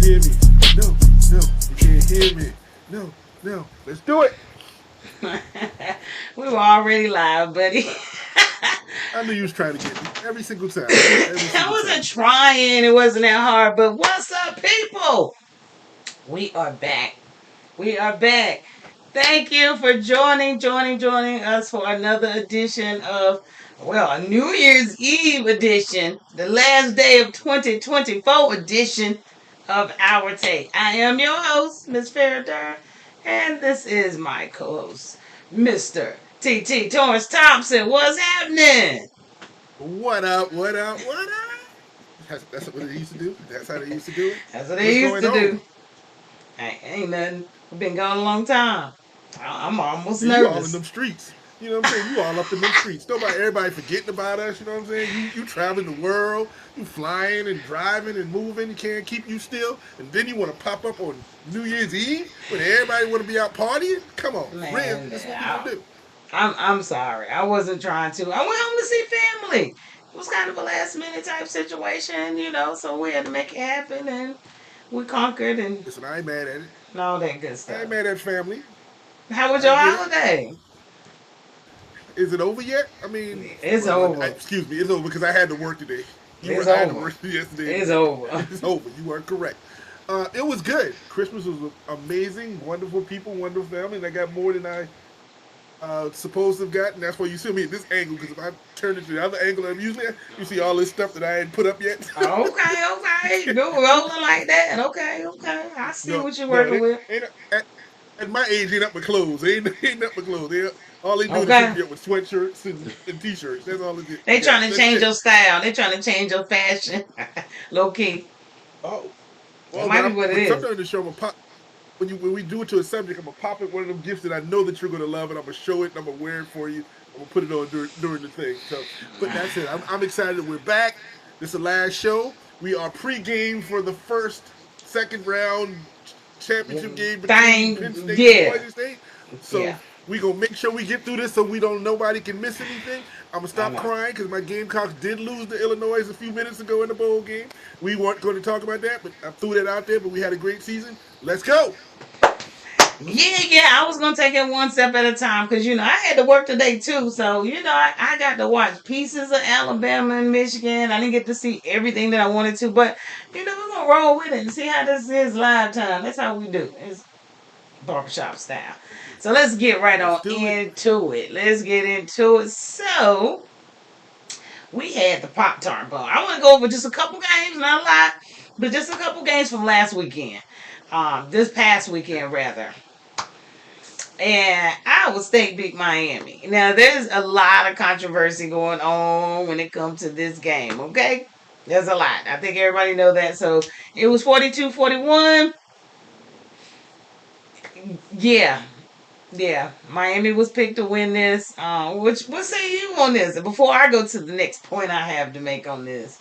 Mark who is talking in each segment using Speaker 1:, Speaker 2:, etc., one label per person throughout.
Speaker 1: hear me. No, no, you can't hear me. No, no. Let's do it.
Speaker 2: We were already live, buddy.
Speaker 1: I knew you was trying to get me every single time. Every
Speaker 2: I
Speaker 1: single
Speaker 2: wasn't
Speaker 1: time.
Speaker 2: trying. It wasn't that hard. But what's up, people? We are back. We are back. Thank you for joining us for another edition of, well, a New Year's Eve edition, the last day of 2024 edition of Our Take. I am your host, Miss Farrah Derr, and this is my co-host, Mr. T. Torrence Thompson. What's happening?
Speaker 1: What up? What up? What up? That's what they used to do. That's how they used to do it.
Speaker 2: That's what
Speaker 1: What's
Speaker 2: they used
Speaker 1: going
Speaker 2: to
Speaker 1: on?
Speaker 2: do. Ain't nothing. We've been gone a long time. I'm almost
Speaker 1: Yeah, you all in
Speaker 2: nervous.
Speaker 1: them streets. You know what I'm saying? You all up in them streets. Nobody, everybody forgetting about us. You know what I'm saying? You traveling the world. You flying and driving and moving. You can't keep you still. And then you want to pop up on New Year's Eve when everybody want to be out partying? Come on, for real.
Speaker 2: Man,
Speaker 1: That's what we gonna do.
Speaker 2: I'm sorry. I wasn't trying to. I went home to see family. It was kind of a last minute type situation, so we had to make it happen and we conquered and
Speaker 1: Listen, I ain't mad at it.
Speaker 2: all that good
Speaker 1: I ain't
Speaker 2: stuff.
Speaker 1: mad at family.
Speaker 2: How was
Speaker 1: I
Speaker 2: your
Speaker 1: get it.
Speaker 2: holiday?
Speaker 1: Is it over yet? I mean,
Speaker 2: It's over.
Speaker 1: excuse me, it's over because I had to work today.
Speaker 2: It's
Speaker 1: I had to
Speaker 2: over.
Speaker 1: work yesterday.
Speaker 2: It's over.
Speaker 1: It's over. You are correct. It was good. Christmas was amazing. Wonderful people, wonderful family, and I got more than I supposed to have gotten. That's why you see me at this angle because if I turn it to the other angle I'm usually at, you see all this stuff that I ain't put up yet.
Speaker 2: Okay. You rolling like that. Okay. I see
Speaker 1: no,
Speaker 2: what you're
Speaker 1: no,
Speaker 2: working with.
Speaker 1: at my age, ain't up my clothes. Ain't up my clothes. All they doing is hit
Speaker 2: Okay.
Speaker 1: me up with sweatshirts and t-shirts. That's all it is.
Speaker 2: They
Speaker 1: Yeah,
Speaker 2: trying to
Speaker 1: that's
Speaker 2: change
Speaker 1: it.
Speaker 2: your style. They trying to change your fashion. Low key.
Speaker 1: Oh,
Speaker 2: That
Speaker 1: well,
Speaker 2: might be what it
Speaker 1: when
Speaker 2: is.
Speaker 1: sometimes in the show, I'm gonna pop. When we do it to a subject, I'm gonna pop it one of them gifts that I know that you're gonna love, and I'm gonna show it, and I'm gonna wear it for you. I'm gonna put it on during the thing. So, but that's it. I'm excited that we're back. This is the last show. We are pre-game for the second round championship game between
Speaker 2: Thing,
Speaker 1: Penn State and
Speaker 2: yeah,
Speaker 1: Boise State. So
Speaker 2: yeah.
Speaker 1: we gonna make sure we get through this so we don't nobody can miss anything. I'm gonna
Speaker 2: I
Speaker 1: stop
Speaker 2: know.
Speaker 1: crying because my Gamecocks did lose to Illinois a few minutes ago in the bowl game. We weren't going to talk about that, but I threw that out there. But we had a great season. Let's go.
Speaker 2: Yeah. I was gonna take it one step at a time because I had to work today too. So I got to watch pieces of Alabama and Michigan. I didn't get to see everything that I wanted to, but we're gonna roll with it and see how this is live time. That's how we do. It's barbershop style. So let's get right
Speaker 1: Let's
Speaker 2: on
Speaker 1: do it.
Speaker 2: into it. Let's get into it. So we had the Pop Tart Bowl. I want to go over just a couple games, not a lot, but just a couple games from last weekend. This past
Speaker 1: Okay.
Speaker 2: weekend rather. And Iowa State beat Miami. Now there's a lot of controversy going on when it comes to this game, okay? There's a lot. I think everybody know that. So it was 42-41. Yeah. Yeah. Miami was picked to win this. What say you on this? Before I go to the next point I have to make on this.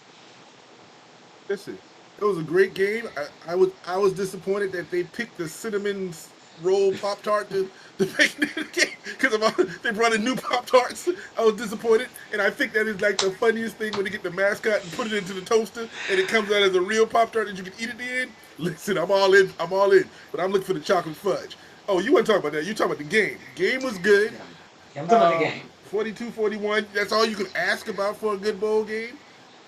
Speaker 1: Listen, it was a great game. I was disappointed that they picked the cinnamon roll Pop Tart to make it in the game because they brought in new Pop Tarts. I was disappointed, and I think that is like the funniest thing when you get the mascot and put it into the toaster and it comes out as a real Pop Tart that you can eat at the end. Listen, I'm all in. I'm all in. But I'm looking for the chocolate fudge. Oh, you weren't talking about that. You talking about the game. Game was good.
Speaker 2: Yeah. I'm talking about the game.
Speaker 1: 42-41. That's all you can ask about for a good bowl game.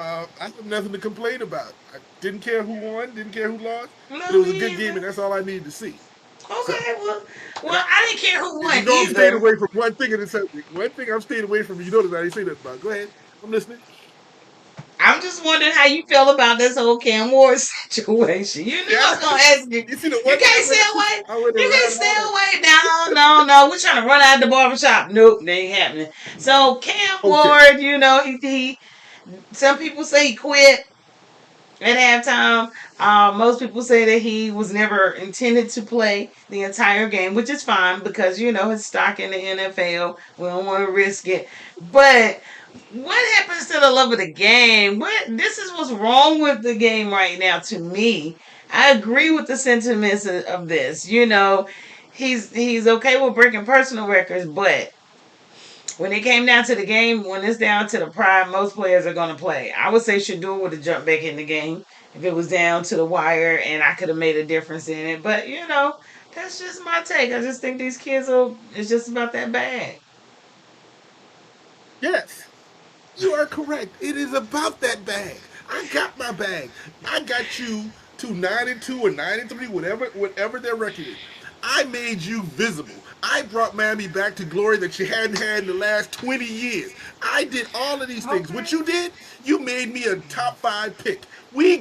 Speaker 1: I have nothing to complain about. I didn't care who won, didn't care who lost, but it
Speaker 2: No,
Speaker 1: was a
Speaker 2: me
Speaker 1: good game,
Speaker 2: either.
Speaker 1: and that's all I needed to see. So,
Speaker 2: Okay,
Speaker 1: and
Speaker 2: I didn't care who won
Speaker 1: you know I'm staying
Speaker 2: either.
Speaker 1: away from one thing in the subject. One thing I'm staying away from, you notice I didn't say that about. Go ahead, I'm listening.
Speaker 2: I'm just wondering how you feel about this whole Cam Ward situation. You knew I
Speaker 1: Yeah,
Speaker 2: was gonna ask you.
Speaker 1: you see the
Speaker 2: You
Speaker 1: one thing
Speaker 2: can't stay away.
Speaker 1: I went
Speaker 2: You can't
Speaker 1: around
Speaker 2: stay
Speaker 1: hard.
Speaker 2: away. No. We're trying to run out of the barbershop. Nope, that ain't happening. So Cam
Speaker 1: Okay,
Speaker 2: Ward, he some people say he quit at halftime. Most people say that he was never intended to play the entire game, which is fine because his stock in the NFL. We don't want to risk it. But what happens to the love of the game? This is what's wrong with the game right now. To me, I agree with the sentiments of this. He's okay with breaking personal records, but when it came down to the game, when it's down to the prime, most players are going to play. I would say Shador would have jumped back in the game if it was down to the wire and I could have made a difference in it. But that's just my take. I just think these kids are it's just about that bad.
Speaker 1: Yes. You are correct. It is about that bag. I got my bag. I got you to 9-2 or 9-3, whatever their record is. I made you visible. I brought Miami back to glory that she hadn't had in the last 20 years. I did all of these things.
Speaker 2: Okay.
Speaker 1: What you did, you made me a top 5 pick. We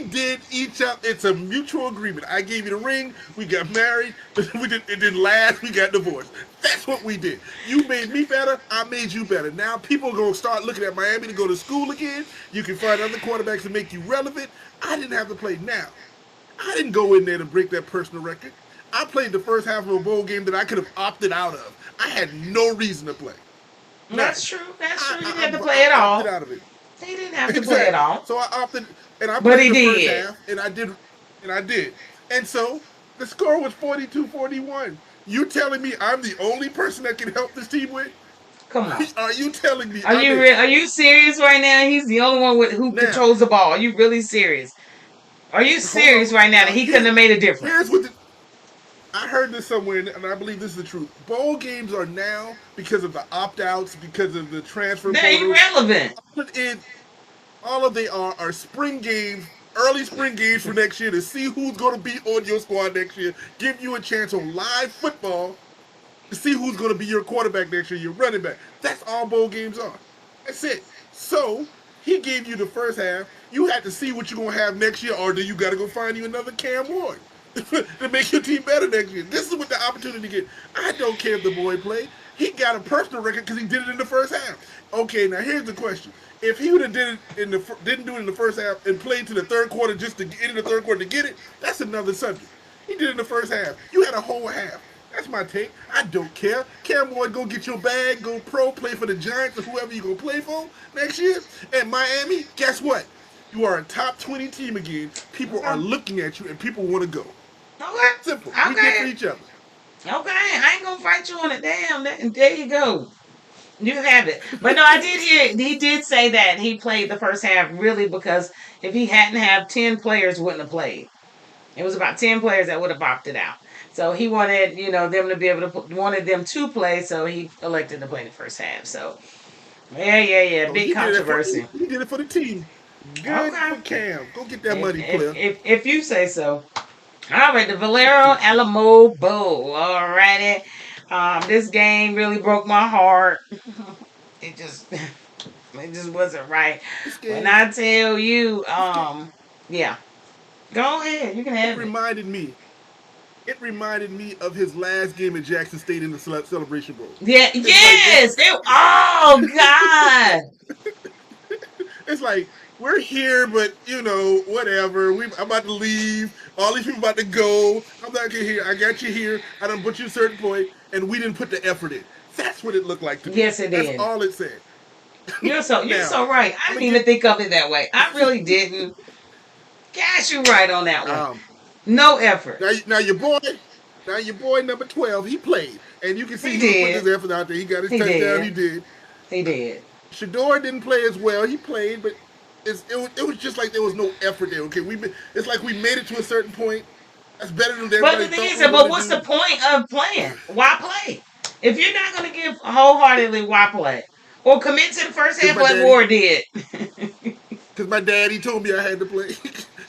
Speaker 1: did each other. It's a mutual agreement. I gave you the ring. We got married. It didn't last. We got divorced. That's what we did. You made me better. I made you better. Now people are gonna start looking at Miami to go to school again. You can find other quarterbacks to make you relevant. I didn't have to play now. I didn't go in there to break that personal record. I played the first half of a bowl game that I could have opted out of. I had no reason to play. None.
Speaker 2: That's true. That's true. You didn't have to play
Speaker 1: I
Speaker 2: at
Speaker 1: opted
Speaker 2: all.
Speaker 1: out of it.
Speaker 2: He didn't have to play at
Speaker 1: Exactly.
Speaker 2: all.
Speaker 1: So I opted, and I
Speaker 2: But
Speaker 1: played
Speaker 2: he
Speaker 1: the first
Speaker 2: did.
Speaker 1: half, and I did. And so the score was 42-41. You telling me I'm the only person that can help this team win?
Speaker 2: Come on.
Speaker 1: Are you telling me
Speaker 2: Are
Speaker 1: I'm
Speaker 2: you
Speaker 1: it?
Speaker 2: are you serious right now? He's the only one who
Speaker 1: Now,
Speaker 2: controls the ball. Are you really serious? Are you
Speaker 1: hold
Speaker 2: serious
Speaker 1: on.
Speaker 2: right now that
Speaker 1: Now
Speaker 2: he couldn't have made a
Speaker 1: here's
Speaker 2: difference?
Speaker 1: what I heard this somewhere, and I believe this is the truth. Bowl games are now because of the opt-outs, because of the transfer
Speaker 2: They're
Speaker 1: portal.
Speaker 2: irrelevant.
Speaker 1: All it is, all of they are spring games, early spring games for next year to see who's going to be on your squad next year. Give you a chance on live football to see who's going to be your quarterback next year, your running back. That's all bowl games are. That's it. So he gave you the first half. You had to see what you're going to have next year, or do you got to go find you another Cam Ward to make your team better next year? This is what the opportunity to get. I don't care if the boy played. He got a personal record because he did it in the first half. Okay, now here's the question: if he would have didn't do it in the first half and played to the third quarter just to get in the third quarter to get it, that's another subject. He did it in the first half. You had a whole half. That's my take. I don't care. Cam Ward, go get your bag, go pro, play for the Giants or whoever you gonna play for next year. And Miami, guess what? You are a top 20 team again. People are
Speaker 2: Okay.
Speaker 1: looking at you and people want to go.
Speaker 2: Okay.
Speaker 1: Simple. We did for
Speaker 2: Okay.
Speaker 1: each other.
Speaker 2: Okay. I ain't gonna fight you on it. Damn. There you go. You have it. But no, I did hear he did say that he played the first half really because if he hadn't have 10 players wouldn't have played. It was about 10 players that would have opted out. So he wanted, them to be able to wanted them to play, so he elected to play the first half. So yeah, yeah, yeah.
Speaker 1: So
Speaker 2: Big
Speaker 1: he did it for
Speaker 2: controversy.
Speaker 1: he did it for the team. Good
Speaker 2: Okay.
Speaker 1: for Cam. Go get that
Speaker 2: If
Speaker 1: money, player.
Speaker 2: if you say so. All right, the Valero Alamo Bowl. All righty. This game really broke my heart. It just it just wasn't right.
Speaker 1: This
Speaker 2: When
Speaker 1: game,
Speaker 2: I tell you,
Speaker 1: this game,
Speaker 2: yeah. Go ahead, you can
Speaker 1: it
Speaker 2: have it.
Speaker 1: reminded me. It reminded me of his last game at Jackson State in the Celebration Bowl.
Speaker 2: Yeah,
Speaker 1: It's like
Speaker 2: yes. Oh God.
Speaker 1: it's like we're here, but whatever. I'm about to leave. All these people about to go. I'm not here. I got you here. I done put you a certain point, and we didn't put the effort in. That's what it looked like to me.
Speaker 2: Yes, it
Speaker 1: That's
Speaker 2: did.
Speaker 1: all it said.
Speaker 2: You're
Speaker 1: Now,
Speaker 2: so right. I
Speaker 1: I'm
Speaker 2: didn't
Speaker 1: gonna
Speaker 2: even
Speaker 1: give.
Speaker 2: think of it that way. I really didn't. Gosh, you right on that one.
Speaker 1: Um,
Speaker 2: No effort.
Speaker 1: now your boy number 12, he played, and you can see
Speaker 2: He
Speaker 1: he was putting
Speaker 2: did.
Speaker 1: his effort out there. He got his
Speaker 2: He
Speaker 1: touchdown. He
Speaker 2: did.
Speaker 1: did.
Speaker 2: He did.
Speaker 1: Shador didn't play as well. He played, but it was just like there was no effort there. Okay, it's like we made it to a certain point. That's better than
Speaker 2: But the
Speaker 1: everybody
Speaker 2: thing
Speaker 1: thought
Speaker 2: is,
Speaker 1: we were
Speaker 2: but
Speaker 1: going to
Speaker 2: what's the
Speaker 1: do.
Speaker 2: point of playing? Why play? If you're not going to give wholeheartedly, why play? Or commit to the first
Speaker 1: Because
Speaker 2: half
Speaker 1: my
Speaker 2: like
Speaker 1: daddy,
Speaker 2: Ward did.
Speaker 1: because my daddy told me I had to play.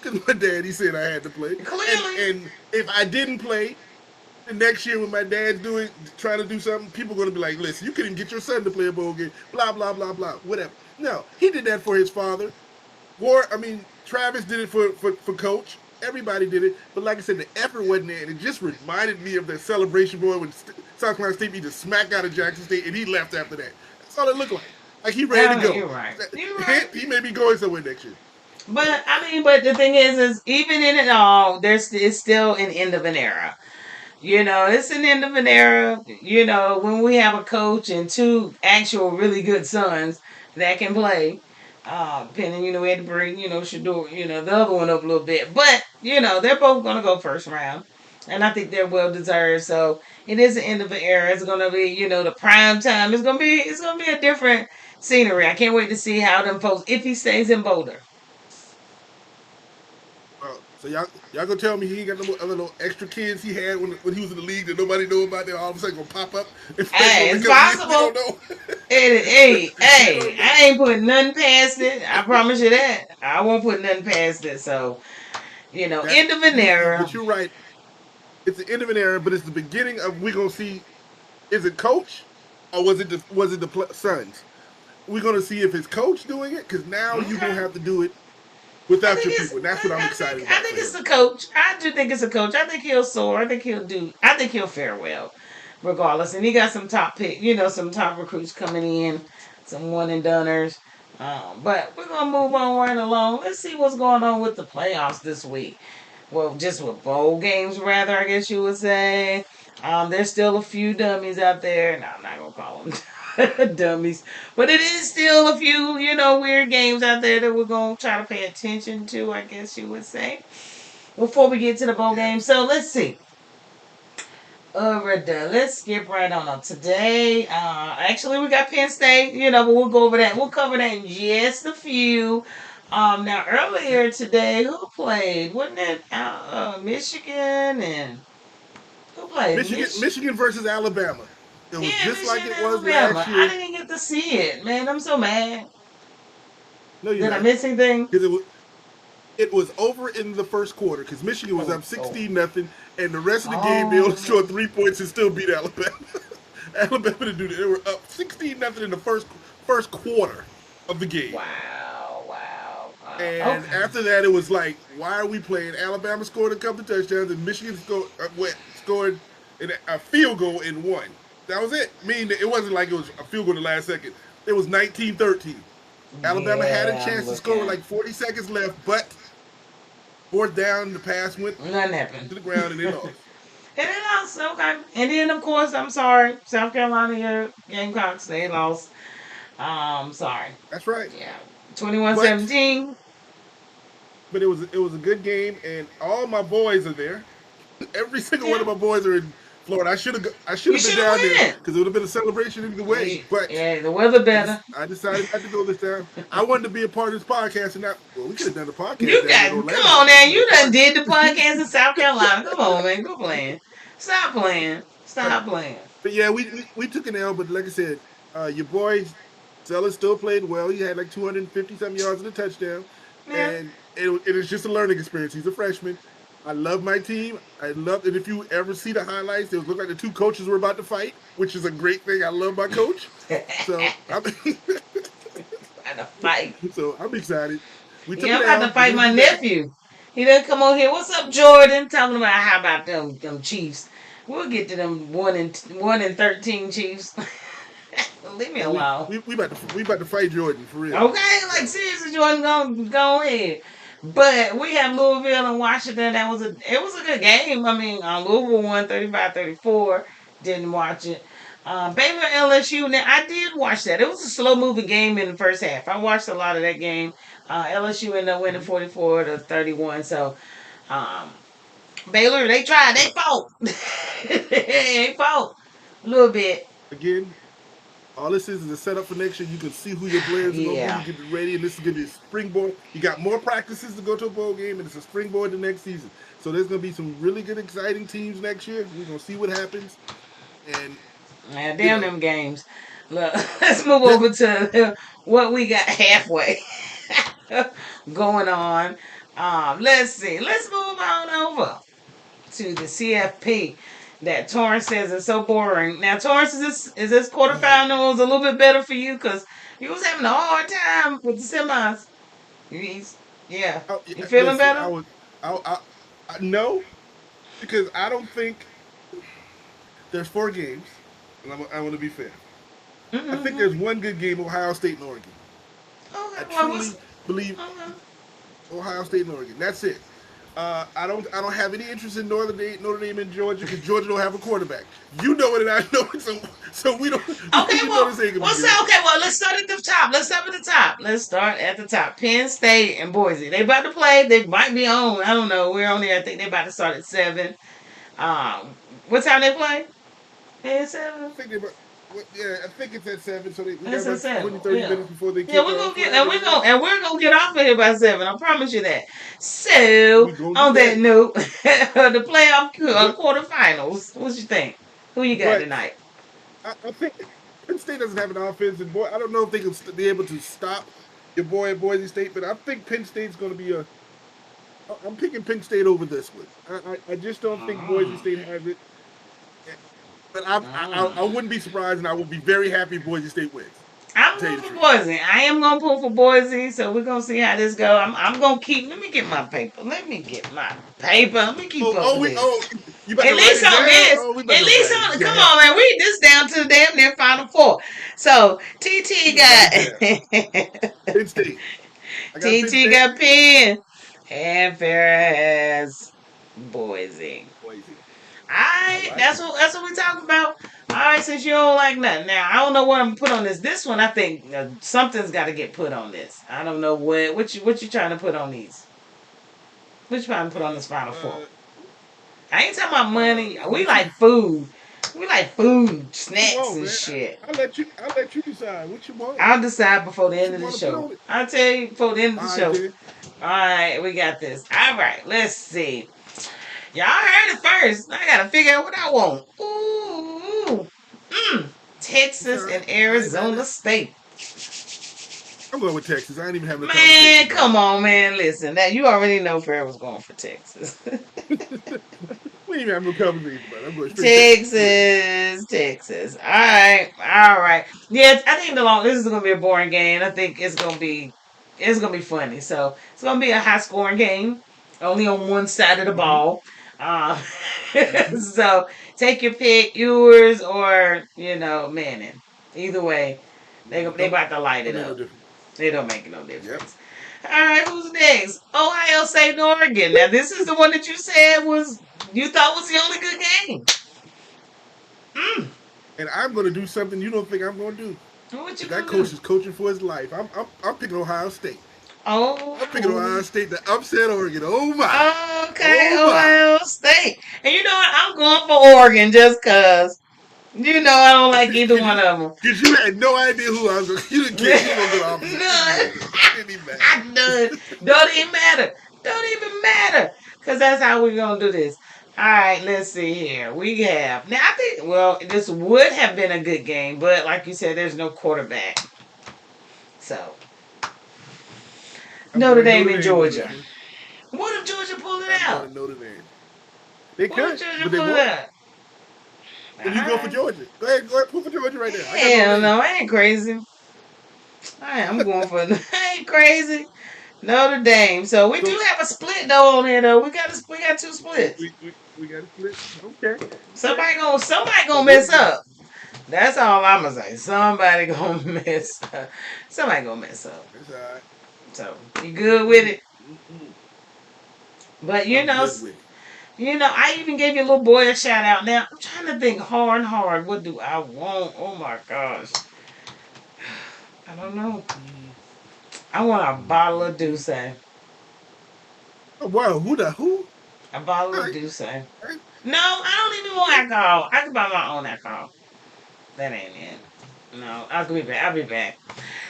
Speaker 1: Because my daddy said I had to play. And
Speaker 2: Clearly.
Speaker 1: and if I didn't play, the next year when my dad's trying to do something, people are going to be like, listen, you couldn't get your son to play a bowl game. Blah blah blah blah. Whatever. No, he did that for his father. Travis did it for Coach. Everybody did it, but like I said, the effort wasn't there, and it just reminded me of that Celebration Bowl when South Carolina State beat the smack out of Jackson State, and he left after that. That's all it looked like. Like he ready to
Speaker 2: No,
Speaker 1: go.
Speaker 2: you're right. You're right.
Speaker 1: He may be going somewhere next year.
Speaker 2: But I mean, but the thing is even in it all, it's still an end of an era. It's an end of an era. When we have a coach and two actual really good sons that can play. Depending, we had to bring, Shador, the other one up a little bit. But, they're both gonna go first round. And I think they're well deserved. So it is the end of an era. It's gonna be, the prime time. It's gonna be a different scenery. I can't wait to see how them folks if he stays in Boulder.
Speaker 1: So y'all gonna tell me he ain't got no more other little extra kids he had when he was in the league that nobody know about? That all of a sudden gonna pop up and play for
Speaker 2: Hey,
Speaker 1: him a
Speaker 2: it's
Speaker 1: couple years. We
Speaker 2: possible.
Speaker 1: don't know. We
Speaker 2: Hey,
Speaker 1: don't know.
Speaker 2: I ain't putting nothing past it. I promise you that. I won't put nothing past it. So,
Speaker 1: That
Speaker 2: end of an era.
Speaker 1: but you're right. It's the end of an era, but it's the beginning of we gonna see. Is it coach or was it the Suns? We're gonna see if it's coach doing it because now you gonna
Speaker 2: Okay.
Speaker 1: have to do it
Speaker 2: I
Speaker 1: without
Speaker 2: think
Speaker 1: your
Speaker 2: it's
Speaker 1: people. And that's what I'm excited
Speaker 2: I
Speaker 1: about
Speaker 2: think
Speaker 1: for
Speaker 2: it's
Speaker 1: him.
Speaker 2: the coach. I do think it's a coach. I think he'll soar. I think he'll fare well, regardless. And he got some top pick, some top recruits coming in, some one and doneers. But we're gonna move on right along. Let's see what's going on with the playoffs this week. Well, just with bowl games, rather, I guess you would say. There's still a few dummies out there. No, I'm not gonna call them dummies, but it is still a few, weird games out there that we're gonna try to pay attention to. I guess you would say before we get to the bowl game.
Speaker 1: Yes.
Speaker 2: So let's see. Let's skip right on up today. Actually, we got Penn State, but we'll go over that. We'll cover that in just a few. Now
Speaker 1: Okay.
Speaker 2: earlier today, who played? Wasn't it Michigan and who played?
Speaker 1: Michigan versus Alabama. It was
Speaker 2: Yeah,
Speaker 1: just like
Speaker 2: Michigan,
Speaker 1: it was
Speaker 2: Alabama.
Speaker 1: last
Speaker 2: I
Speaker 1: year.
Speaker 2: didn't get to see it, man. I'm so mad.
Speaker 1: No, you're
Speaker 2: Did I
Speaker 1: not,
Speaker 2: miss anything?
Speaker 1: because it was over in the first quarter because Michigan was
Speaker 2: Oh,
Speaker 1: up
Speaker 2: oh,
Speaker 1: 16-0, and the rest of the game they only
Speaker 2: oh!
Speaker 1: scored 3 points and still beat Alabama. Alabama didn't do that. They were up 16-0 in the first quarter of the game.
Speaker 2: Wow, wow.
Speaker 1: And
Speaker 2: Okay.
Speaker 1: after that, it was like, why are we playing? Alabama scored a couple of touchdowns, and Michigan scored a field goal and won. That was it. Meaning that it wasn't like it was a field goal in the last second. It was 19-13. Alabama had a
Speaker 2: Yeah, I'm
Speaker 1: chance to score with
Speaker 2: looking.
Speaker 1: like 40 seconds left, but fourth down, the pass went
Speaker 2: Nothing happened.
Speaker 1: to the ground, and they lost.
Speaker 2: And they lost. Okay. And then, of course, I'm sorry. South Carolina, your Gamecocks, they lost. Sorry.
Speaker 1: That's right.
Speaker 2: Yeah.
Speaker 1: But
Speaker 2: 21-17.
Speaker 1: it was a good game, and all my boys are there. Every single one
Speaker 2: Yeah.
Speaker 1: of my boys are in Florida. I should
Speaker 2: You
Speaker 1: have been
Speaker 2: should have
Speaker 1: down there
Speaker 2: went.
Speaker 1: because it would have been a celebration either way. But
Speaker 2: Yeah, the weather better.
Speaker 1: I decided not to go this time. I wanted to be a part of this podcast, and not. Well, we could have done the podcast
Speaker 2: You
Speaker 1: down there
Speaker 2: got,
Speaker 1: in
Speaker 2: come
Speaker 1: Orlando.
Speaker 2: on
Speaker 1: We
Speaker 2: now.
Speaker 1: could have
Speaker 2: You done
Speaker 1: parked.
Speaker 2: did the podcast in South Carolina. Come on, man. Go playing. Stop playing.
Speaker 1: but
Speaker 2: Stop playing.
Speaker 1: but yeah, we took an L. But like I said, your boy Sellers still played well. He had like 250 something yards and a touchdown,
Speaker 2: Yeah.
Speaker 1: and it is just a learning experience. He's a freshman. I love my team. I love it. If you ever see the highlights, it looked like the two coaches were about to fight, which is a great thing. I love my coach. So I'm
Speaker 2: Trying to fight.
Speaker 1: so I'm excited. We took
Speaker 2: Yeah,
Speaker 1: it
Speaker 2: I'm about
Speaker 1: down.
Speaker 2: to
Speaker 1: We're
Speaker 2: fight
Speaker 1: gonna
Speaker 2: my
Speaker 1: be back.
Speaker 2: nephew. He done come on here. What's up, Jordan? Talking about how about them Chiefs. We'll get to them 1-13 Chiefs. Leave me
Speaker 1: Oh, we
Speaker 2: alone.
Speaker 1: we we about to fight Jordan for real.
Speaker 2: Okay, like seriously, Jordan, go ahead. But we have Louisville and Washington. It was a good game. I mean, Louisville won 35-34. Didn't watch it. Baylor LSU. Now I did watch that. It was a slow moving game in the first half. I watched a lot of that game. LSU ended up winning
Speaker 1: Mhm.
Speaker 2: 44-31. So um, Baylor, they tried. They fought. They fought a little bit.
Speaker 1: Again, all this is a setup for next year. You can see who your players are going to be.
Speaker 2: Yeah.
Speaker 1: You get ready, and this is going to be a springboard. You got more practices to go to a bowl game, and it's a springboard the next season. So there's going to be some really good, exciting teams next year. We're going to see what happens, and
Speaker 2: Man,
Speaker 1: you
Speaker 2: damn
Speaker 1: know,
Speaker 2: them games. Look, let's move
Speaker 1: that
Speaker 2: over to what we got halfway going on. Let's see. Let's move on over to the CFP that Torrence says is so boring. Now, Torrence, is this quarterfinals a little bit better for you? Because you was having a hard time with the semis. Yeah. You feeling
Speaker 1: listen,
Speaker 2: better?
Speaker 1: no, because I don't think there's 4 games, and I want to be fair. I think
Speaker 2: Mm-hmm.
Speaker 1: there's one good game, Ohio State and Oregon. I
Speaker 2: Okay. Well,
Speaker 1: truly believe
Speaker 2: okay.
Speaker 1: Ohio State and Oregon. That's it. I don't have any interest in Notre Dame and Georgia because Georgia don't have a quarterback. You know it and I know it, so we don't.
Speaker 2: Okay,
Speaker 1: We know
Speaker 2: well,
Speaker 1: this ain't gonna be
Speaker 2: we'll say
Speaker 1: good.
Speaker 2: okay. Well, let's start at the top. Let's start at the top. Let's start at the top. Penn State and Boise. They about to play. They might be on. I don't know. We're on there. I think they about to start at 7. What time they play? At
Speaker 1: I
Speaker 2: 7.
Speaker 1: think they. Yeah, I think it's at 7. So we got
Speaker 2: It's a
Speaker 1: about 20,
Speaker 2: seven.
Speaker 1: 30
Speaker 2: Yeah.
Speaker 1: minutes before they
Speaker 2: Yeah,
Speaker 1: kick
Speaker 2: we're gonna
Speaker 1: off.
Speaker 2: get
Speaker 1: Whatever it is,
Speaker 2: and we're gonna get off of here by 7. I promise you that. So
Speaker 1: we gonna do
Speaker 2: on that
Speaker 1: that.
Speaker 2: note, the playoff
Speaker 1: But
Speaker 2: quarterfinals. What you think? Who you got
Speaker 1: but
Speaker 2: tonight?
Speaker 1: I think Penn State doesn't have an offense, and boy, I don't know if they can be able to stop your boy at Boise State. But I think Penn State's going to be a. I'm picking Penn State over this one. I just don't think Boise
Speaker 2: Mm,
Speaker 1: State has it. But I
Speaker 2: mm.
Speaker 1: wouldn't be surprised, and I would be very happy if Boise State wins. To
Speaker 2: I'm
Speaker 1: tell you
Speaker 2: going
Speaker 1: the
Speaker 2: for
Speaker 1: truth.
Speaker 2: Boise. I am gonna pull for Boise, so we're gonna see how this go. I'm gonna keep. Let me get my paper. Let me get my paper. Let me keep up with this.
Speaker 1: You about
Speaker 2: At
Speaker 1: to write
Speaker 2: least
Speaker 1: it
Speaker 2: on
Speaker 1: down?
Speaker 2: this.
Speaker 1: Oh, we about
Speaker 2: At
Speaker 1: to
Speaker 2: least
Speaker 1: write it
Speaker 2: on. Come
Speaker 1: down.
Speaker 2: on, man. Read this down to the damn near Final Four. So
Speaker 1: We
Speaker 2: TT
Speaker 1: gonna write it down.
Speaker 2: got
Speaker 1: Penn State. I got Penn
Speaker 2: TT
Speaker 1: State.
Speaker 2: got Penn, and Farrah has Boise.
Speaker 1: Boise. All
Speaker 2: Alright,
Speaker 1: right.
Speaker 2: that's what we talking about. Alright, since you don't like nothing. Now I don't know what I'm gonna put on this. This one I think something's gotta get put on this. I don't know what you trying to put on these. What you trying to put on
Speaker 1: Uh,
Speaker 2: this Final Four?
Speaker 1: uh,
Speaker 2: I ain't talking about money. We
Speaker 1: what you
Speaker 2: like food. We like food,
Speaker 1: what you
Speaker 2: snacks
Speaker 1: want,
Speaker 2: and
Speaker 1: man?
Speaker 2: shit.
Speaker 1: I'll let you decide what you want.
Speaker 2: I'll decide before the
Speaker 1: What
Speaker 2: end
Speaker 1: you
Speaker 2: of the
Speaker 1: want to put
Speaker 2: show.
Speaker 1: on it.
Speaker 2: I'll tell you before the end of
Speaker 1: All
Speaker 2: the
Speaker 1: right,
Speaker 2: show.
Speaker 1: then.
Speaker 2: Alright, we got this. Alright, let's see. Y'all heard it first. I gotta figure out what I want. Ooh. Mm.
Speaker 1: It's all
Speaker 2: Texas
Speaker 1: right.
Speaker 2: and
Speaker 1: I
Speaker 2: Arizona State.
Speaker 1: I'm going with Texas. I ain't even having a conversation
Speaker 2: Man,
Speaker 1: about
Speaker 2: come on, man. Listen, that you already know Farrah was going for Texas.
Speaker 1: it. We ain't even having a conversation about it. I'm going straight Texas. Go ahead.
Speaker 2: Texas. All right. Yeah, I think this is gonna be a boring game. I think it's gonna be funny. So it's gonna be a high scoring game, only on one side of the
Speaker 1: Mm-hmm.
Speaker 2: ball. Uh,
Speaker 1: Mm-hmm.
Speaker 2: so take your pick, yours or Manning. Either way, they
Speaker 1: Don't
Speaker 2: about to light
Speaker 1: don't
Speaker 2: it
Speaker 1: make no
Speaker 2: up.
Speaker 1: difference.
Speaker 2: It don't make no
Speaker 1: Yep.
Speaker 2: difference. All right, who's next? Ohio State and Oregon. Now this is the one that you thought was the only good game. Mm.
Speaker 1: And I'm going to do something you don't think I'm going to do.
Speaker 2: What you
Speaker 1: Because that
Speaker 2: gonna
Speaker 1: coach
Speaker 2: do?
Speaker 1: is coaching for his life. I'm picking Ohio State. I'm picking
Speaker 2: Oh,
Speaker 1: Ohio State to upset Oregon. Oh my.
Speaker 2: okay,
Speaker 1: Oh my.
Speaker 2: Ohio State. And you know what? I'm going for Oregon just cause. I don't like either
Speaker 1: Cause
Speaker 2: one of them.
Speaker 1: you had no idea who I was going. You didn't care. You was gonna go the opposite. It didn't
Speaker 2: None.
Speaker 1: even matter. It didn't even matter.
Speaker 2: None. Don't even matter. Don't even matter. Because that's how we're going to do this. All right, let's see here. We have. Now, I think, well, this would have been a good game, but like you said, there's no quarterback. So,
Speaker 1: I'm
Speaker 2: Notre
Speaker 1: going
Speaker 2: Dame
Speaker 1: Notre
Speaker 2: and
Speaker 1: Dame on this
Speaker 2: Georgia.
Speaker 1: one.
Speaker 2: What if Georgia pulled it
Speaker 1: I'm
Speaker 2: out?
Speaker 1: going Notre Dame. They
Speaker 2: What if
Speaker 1: could,
Speaker 2: Georgia
Speaker 1: but they
Speaker 2: pulled it
Speaker 1: won't.
Speaker 2: out? All
Speaker 1: Then you go for
Speaker 2: right.
Speaker 1: Georgia. Go ahead, pull for Georgia right there. I got Notre
Speaker 2: Hell
Speaker 1: Dame.
Speaker 2: no, I ain't crazy. I'm going for I ain't crazy. Notre Dame. So we do
Speaker 1: So
Speaker 2: have a split though on here though. We got two splits.
Speaker 1: we got a split. Okay. Okay.
Speaker 2: Somebody gonna
Speaker 1: But we'll
Speaker 2: mess
Speaker 1: get
Speaker 2: up. That's all I'm gonna say. Somebody gonna mess up. Somebody gonna mess up.
Speaker 1: that's all right.
Speaker 2: So you good with
Speaker 1: Mm-mm,
Speaker 2: it?
Speaker 1: mm-mm.
Speaker 2: But
Speaker 1: I'm good with it.
Speaker 2: I even gave your little boy a shout out. Now I'm trying to think hard. What do I want? Oh my gosh. I don't know.
Speaker 1: Mm,
Speaker 2: I want a
Speaker 1: mm,
Speaker 2: bottle
Speaker 1: mm,
Speaker 2: of
Speaker 1: mm.
Speaker 2: Douce.
Speaker 1: Oh wow, who?
Speaker 2: A bottle
Speaker 1: All
Speaker 2: of
Speaker 1: right.
Speaker 2: Douce.
Speaker 1: All right.
Speaker 2: No, I don't even want
Speaker 1: Okay.
Speaker 2: alcohol. I can buy my own alcohol. That ain't it. No, I'll be back. I'll be back.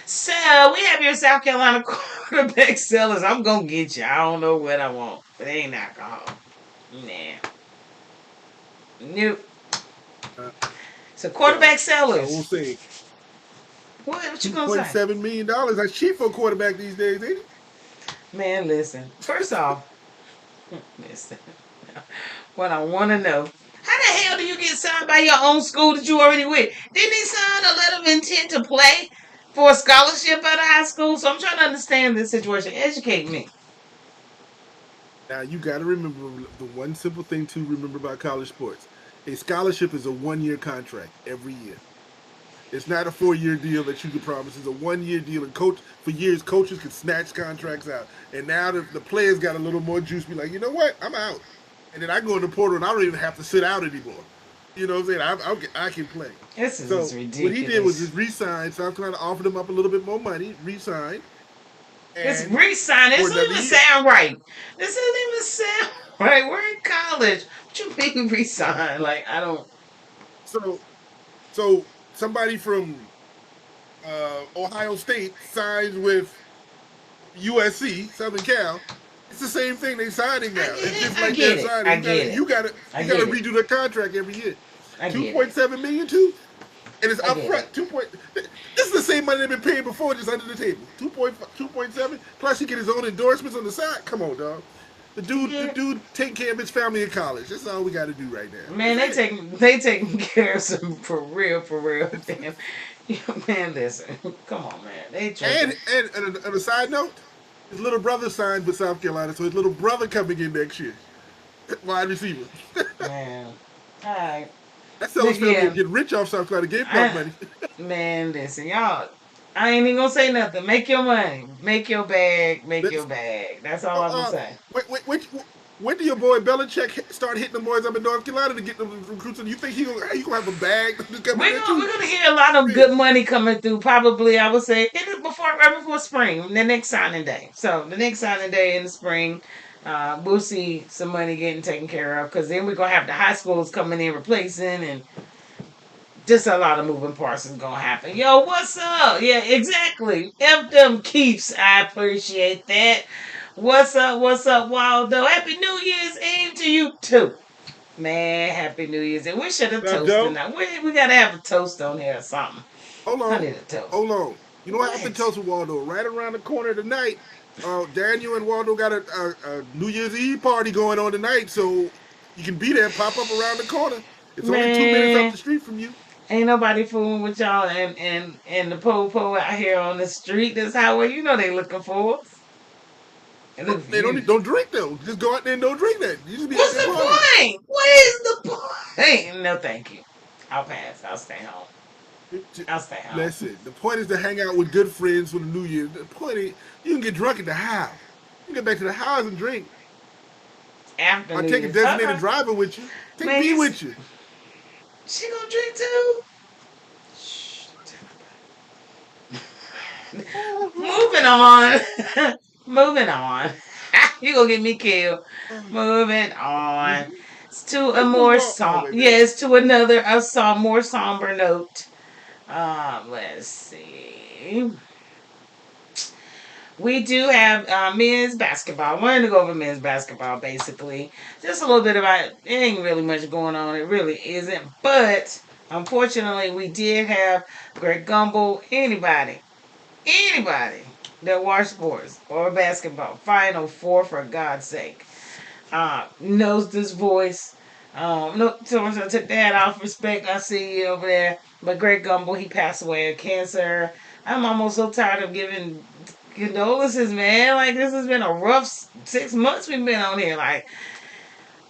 Speaker 2: So we have your South Carolina quarterback sellers. I'm gonna get you. I don't know what I want, but it ain't alcohol. Nah, nope.
Speaker 1: Uh,
Speaker 2: So
Speaker 1: well,
Speaker 2: quarterback
Speaker 1: I won't
Speaker 2: sellers.
Speaker 1: say
Speaker 2: What you
Speaker 1: two
Speaker 2: gonna
Speaker 1: point
Speaker 2: say?
Speaker 1: $7 million. That's cheap for a quarterback these days, ain't
Speaker 2: Man, listen. First off, listen. What I want to know. How the hell do you get signed by your own school that you already with? Didn't he sign a letter of intent to play for a scholarship out of high school? So I'm trying to understand this situation. Educate me.
Speaker 1: Now you got to remember the one simple thing to remember about college sports: a scholarship is a 1 year contract every year. It's not a 4 year deal that you can promise. It's a 1 year deal, and coach for years coaches could snatch contracts out. And now the players got a little more juice. Be like, you know what? I'm out, and then I go in the portal and I don't even have to sit out anymore. You know what I'm saying? I can play.
Speaker 2: This is just
Speaker 1: So what he did was
Speaker 2: ridiculous.
Speaker 1: just re-sign. South Carolina offered him up a little bit more money, re-sign,
Speaker 2: It's
Speaker 1: and
Speaker 2: re-sign. This
Speaker 1: for
Speaker 2: doesn't
Speaker 1: another
Speaker 2: even
Speaker 1: year.
Speaker 2: sound right. This doesn't even sound right. We're in college. What you mean re-sign? Like I don't.
Speaker 1: So so somebody from Ohio State signs with USC, Southern Cal, it's the same thing. They signing
Speaker 2: I
Speaker 1: now.
Speaker 2: get
Speaker 1: It's
Speaker 2: it.
Speaker 1: just
Speaker 2: I
Speaker 1: like
Speaker 2: get
Speaker 1: they're
Speaker 2: it.
Speaker 1: signing.
Speaker 2: I get it. I
Speaker 1: You gotta
Speaker 2: get it.
Speaker 1: redo their contract every year.
Speaker 2: I
Speaker 1: Two
Speaker 2: get it.
Speaker 1: point 7 million too, and it's
Speaker 2: I
Speaker 1: up
Speaker 2: get
Speaker 1: front.
Speaker 2: it.
Speaker 1: 2 point. This is the same money they've been paying before, just under the table. 2.7. Plus he get his own endorsements on the side. Come on, dog.
Speaker 2: I get
Speaker 1: The
Speaker 2: it.
Speaker 1: dude taking care of his family in college. That's all we got to do right now.
Speaker 2: Man,
Speaker 1: That's it.
Speaker 2: they taking care of some for real. Damn, man, listen, come on, man, they tripping.
Speaker 1: And on a side note, his little brother signed with South Carolina, so his little brother coming in next year, wide receiver.
Speaker 2: Man, all right,
Speaker 1: That's how his family
Speaker 2: yeah,
Speaker 1: get rich off South Carolina game park
Speaker 2: I
Speaker 1: money.
Speaker 2: man, listen, y'all. I ain't even gonna say nothing. Make your money. Make your bag. Make your
Speaker 1: That's,
Speaker 2: bag. That's all
Speaker 1: uh,
Speaker 2: I'm gonna
Speaker 1: uh,
Speaker 2: say.
Speaker 1: when do your boy Belichick start hitting the boys up in North Carolina to get them recruits? And you think he gonna have a bag to come in there
Speaker 2: We're
Speaker 1: too?
Speaker 2: gonna get a lot
Speaker 1: For
Speaker 2: of
Speaker 1: real.
Speaker 2: good money coming through. Probably, I would say, right before spring, the next signing day. So the next signing day in the spring, we'll see some money getting taken care of because then we're gonna have the high schools coming in replacing, and just a lot of moving parts is gonna happen. Yo, what's up? Yeah, exactly. F them keeps. I appreciate that. What's up? What's up, Waldo? Happy New Year's Eve to you too. Man, Happy New Year's Eve. We should have
Speaker 1: What up,
Speaker 2: toasted
Speaker 1: Joe?
Speaker 2: now. We gotta have a toast on here or something.
Speaker 1: Hold
Speaker 2: I
Speaker 1: on,
Speaker 2: need a toast.
Speaker 1: hold on. You know what I have to
Speaker 2: What?
Speaker 1: tell to Waldo? Right around the corner tonight, Daniel and Waldo got a New Year's Eve party going on tonight, so you can be there. Pop up around the corner. It's only 2 minutes up
Speaker 2: Man,
Speaker 1: the street from you.
Speaker 2: ain't nobody fooling with y'all and the po out here on the street, this highway. You know they looking for us. They looking for
Speaker 1: They
Speaker 2: you.
Speaker 1: don't drink though. Just go out there and don't drink that. You just be out
Speaker 2: What's
Speaker 1: there
Speaker 2: the
Speaker 1: partying.
Speaker 2: point? What is the point? No, thank you. I'll pass. I'll stay home. I'll stay home.
Speaker 1: Listen, the point is to hang out with good friends for the New Year. The point is you can get drunk at the house. You can get back to the house and drink,
Speaker 2: After
Speaker 1: or
Speaker 2: New
Speaker 1: take a
Speaker 2: Year's.
Speaker 1: designated driver with you. Take
Speaker 2: Man,
Speaker 1: B with you.
Speaker 2: she gonna drink too? Shh, don't tell nobody. Moving on. Moving on. You gonna get me killed. Moving on. It's to a
Speaker 1: Let's
Speaker 2: more
Speaker 1: move on. Oh wait, man.
Speaker 2: yes, to another more somber note. Let's see. We do have men's basketball. I wanted to go over men's basketball basically. Just a little bit about it. It ain't really much going on. It really isn't. But unfortunately, we did have Greg Gumbel. Anybody that watch sports or basketball, Final Four for God's sake, knows this voice. No, Torrence, I took that off. Respect, I see you over there. But Greg Gumbel, he passed away of cancer. I'm almost so tired of giving condolences, man. Like this has been a rough 6 months we've been on here. Like,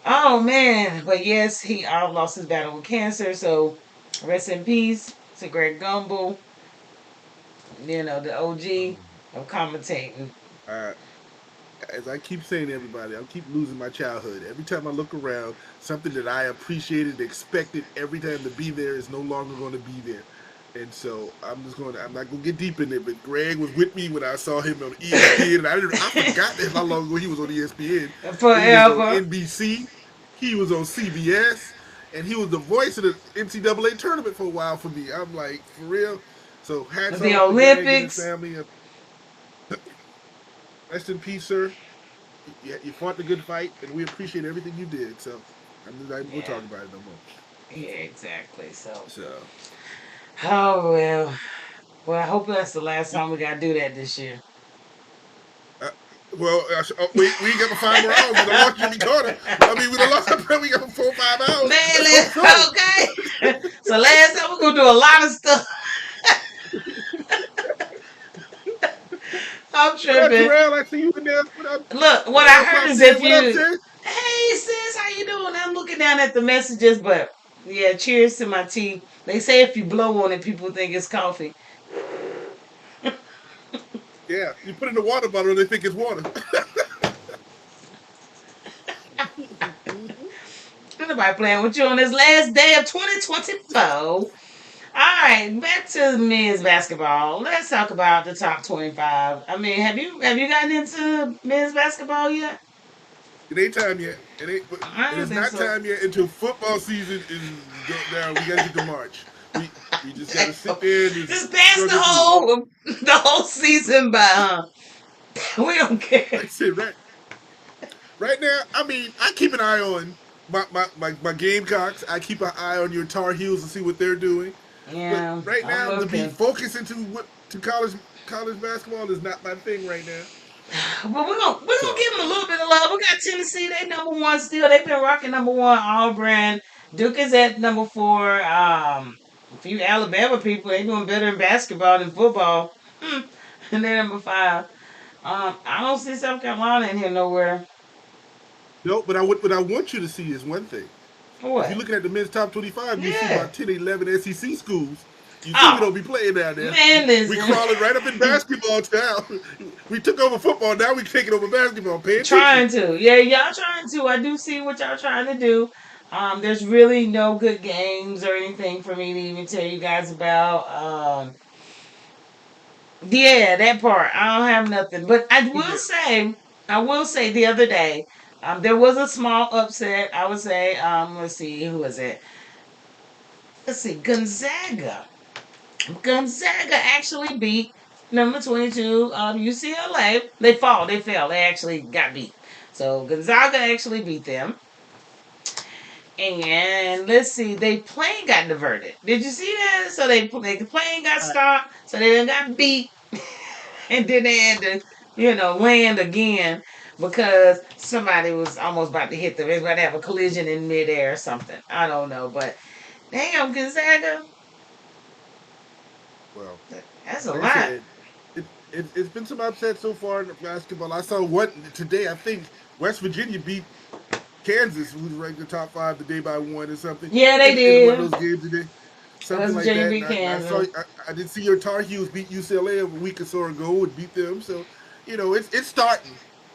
Speaker 2: oh man. But yes, he lost his battle with cancer. So rest in peace to Greg Gumbel. The OG of commentating.
Speaker 1: Uh, as I keep saying to everybody, I keep losing my childhood. Every time I look around, something that I appreciated, expected every time to be there is no longer going to be there. And so I'm not going to get deep in it, but Greg was with me when I saw him on ESPN, and I forgot that how long ago he was on ESPN. He was on
Speaker 2: Forever.
Speaker 1: NBC, he was on CBS, and he was the voice of the NCAA tournament for a while for me. I'm like, for real? So hats
Speaker 2: The
Speaker 1: off to Greg and his
Speaker 2: Olympics.
Speaker 1: family. Rest in peace, sir. You fought the good fight, and we appreciate everything you did. So I'm not even going to
Speaker 2: Yeah.
Speaker 1: talk about it no more.
Speaker 2: Yeah, exactly. So,
Speaker 1: So,
Speaker 2: oh well. Well, I hope that's the last time we gotta do that this year.
Speaker 1: uh, we ain't got but 5 more hours. We done lost Jimmy Carter. I mean, we done lost. We got 4 or 5 hours. Let's hope so.
Speaker 2: Okay. So last time we're gonna do a lot of stuff. I'm
Speaker 1: What up,
Speaker 2: tripping.
Speaker 1: Terrell? I see you in there. What up,
Speaker 2: Look, what I
Speaker 1: Terrell
Speaker 2: heard
Speaker 1: popped
Speaker 2: is
Speaker 1: in?
Speaker 2: if
Speaker 1: What up,
Speaker 2: you,
Speaker 1: sis?
Speaker 2: hey sis, how you doing? I'm looking down at the messages, but yeah, cheers to my tea. They say if you blow on it, people think it's coffee.
Speaker 1: Yeah, you put in the water bottle, and they think it's water.
Speaker 2: Nobody playing with you on this last day of 2024. All right, back to men's basketball. Let's talk about the top 25. I mean, have you gotten into men's basketball yet?
Speaker 1: It ain't time yet. It
Speaker 2: I
Speaker 1: is
Speaker 2: don't think
Speaker 1: not
Speaker 2: so.
Speaker 1: time yet until football season is go down. We got to get to March. we just got to sit there and just
Speaker 2: Just pass
Speaker 1: struggle through it.
Speaker 2: the whole season by. We don't care.
Speaker 1: Like I said, right now, I mean, I keep an eye on my Gamecocks. I keep an eye on your Tar Heels to see what they're doing. But
Speaker 2: Yeah,
Speaker 1: right
Speaker 2: I'm
Speaker 1: now, to be
Speaker 2: looking.
Speaker 1: focused into what to college basketball is not my thing right now.
Speaker 2: But we're gonna
Speaker 1: So
Speaker 2: give them a little bit of love. We got Tennessee, they number one still. They've been rocking number one. Auburn, Duke is at number four. A few Alabama people, they doing better in basketball than football. Hmm. And they're number five. I don't see South Carolina in here nowhere.
Speaker 1: no, but what I want you to see is one thing. If you're
Speaker 2: What?
Speaker 1: looking at the men's top 25, you see
Speaker 2: Yeah.
Speaker 1: about 10, 11 SEC schools. You see, we
Speaker 2: Oh
Speaker 1: don't be playing down there.
Speaker 2: man,
Speaker 1: We
Speaker 2: listen.
Speaker 1: crawling right up in basketball town. We took over football. Now we taking over basketball. Pay attention.
Speaker 2: Trying to. Yeah, y'all trying to. I do see what y'all trying to do. There's really no good games or anything for me to even tell you guys about. Yeah, that part. I don't have nothing. But
Speaker 1: Yeah.
Speaker 2: I will say the other day, there was a small upset. I would say, let's see, who was it? Let's see, Gonzaga. Gonzaga actually beat number 22, UCLA. They fell. They actually got beat. So Gonzaga actually beat them. And let's see, they plane got diverted. Did you see that? So the plane got
Speaker 1: I,
Speaker 2: stopped. So they done got beat, and then they had to, land again because somebody was almost about to hit them. They was about to have a collision in midair or something. I don't know, but damn, Gonzaga,
Speaker 1: well,
Speaker 2: that's a
Speaker 1: like I
Speaker 2: lot.
Speaker 1: said, it's been some upsets so far in basketball. I saw one today. I think West Virginia beat Kansas, who's ranked the top five today by one or something,
Speaker 2: Yeah, they
Speaker 1: in one of
Speaker 2: did.
Speaker 1: those games today. Something
Speaker 2: West
Speaker 1: like
Speaker 2: Virginia
Speaker 1: that.
Speaker 2: beat
Speaker 1: And I saw
Speaker 2: Kansas.
Speaker 1: I did see your Tar Heels beat UCLA a week or so ago and beat them. So it's starting.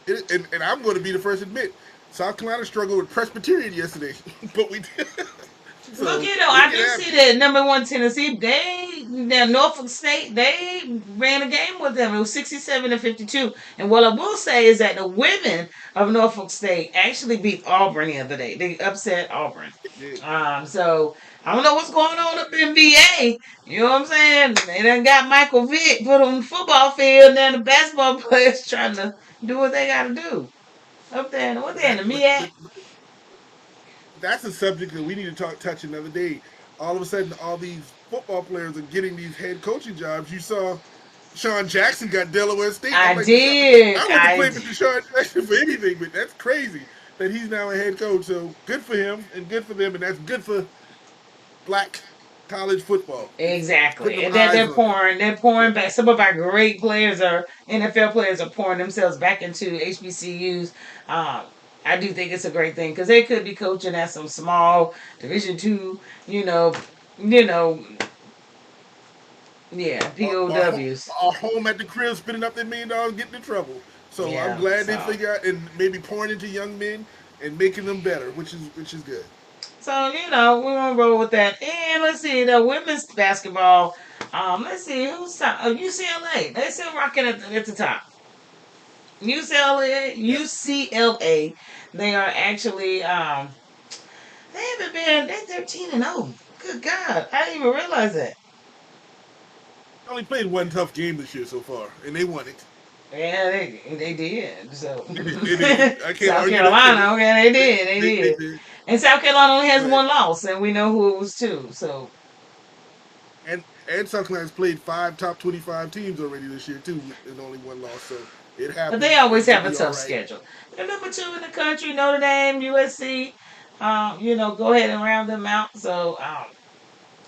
Speaker 1: And I'm going to be the first to admit South Carolina struggled with Presbyterian yesterday, but we did.
Speaker 2: Look,
Speaker 1: So it
Speaker 2: I
Speaker 1: can
Speaker 2: do see
Speaker 1: happen.
Speaker 2: that number one Tennessee. Now Norfolk State, they ran a game with them. It was 67-52. And what I will say is that the women of Norfolk State actually beat Auburn the other day. They upset Auburn.
Speaker 1: Yeah.
Speaker 2: So I don't know what's going on up in VA. You know what I'm saying? They done got Michael Vick put on the football field. Now the basketball players trying to do what they got to do up there. What
Speaker 1: But
Speaker 2: they in the
Speaker 1: that
Speaker 2: MEAC?
Speaker 1: but that's a subject that we need to touch another day. All of a sudden, all these football players are getting these head coaching jobs. You saw Sean Jackson got Delaware State. I'm
Speaker 2: I
Speaker 1: like, Deshaun,
Speaker 2: did.
Speaker 1: I wouldn't play for Deshaun Jackson for anything, but that's crazy that he's now a head coach. So good for him and good for them, and that's good for black college football. It's putting
Speaker 2: Exactly.
Speaker 1: them
Speaker 2: And that
Speaker 1: eyes on it.
Speaker 2: they're
Speaker 1: So
Speaker 2: pouring back. Some of our great players are NFL players are pouring themselves back into HBCUs. Um, I do think it's a great thing because they could be coaching at some small Division 2, you know, you know, yeah, POWs.
Speaker 1: our home at the crib spending up their $1 million getting in trouble. So I'm
Speaker 2: Yeah.
Speaker 1: glad they
Speaker 2: So
Speaker 1: figure out and maybe pouring into young men and making them better, which is good.
Speaker 2: we're gonna roll with that. And let's see the women's basketball. Let's see who's top. UCLA. They still rocking at the top. UCLA,
Speaker 1: Yep.
Speaker 2: UCLA, they are actually they haven't been they 13-0. Good God, I didn't even realize that.
Speaker 1: They only played one tough game this year so far, and they won it.
Speaker 2: Yeah, they did. So
Speaker 1: They did. I can't
Speaker 2: South
Speaker 1: argue that point.
Speaker 2: Carolina, okay, they
Speaker 1: They
Speaker 2: did.
Speaker 1: did.
Speaker 2: And South Carolina only has
Speaker 1: But
Speaker 2: one loss, and we know who it was too. So,
Speaker 1: and South Carolina's played 5 top 25 teams already this year too, and only one loss. So it
Speaker 2: but they
Speaker 1: happens.
Speaker 2: always
Speaker 1: They'll
Speaker 2: have a
Speaker 1: be all
Speaker 2: tough
Speaker 1: right.
Speaker 2: schedule. They're number two in the country, Notre Dame, USC. Go ahead and round them out. So,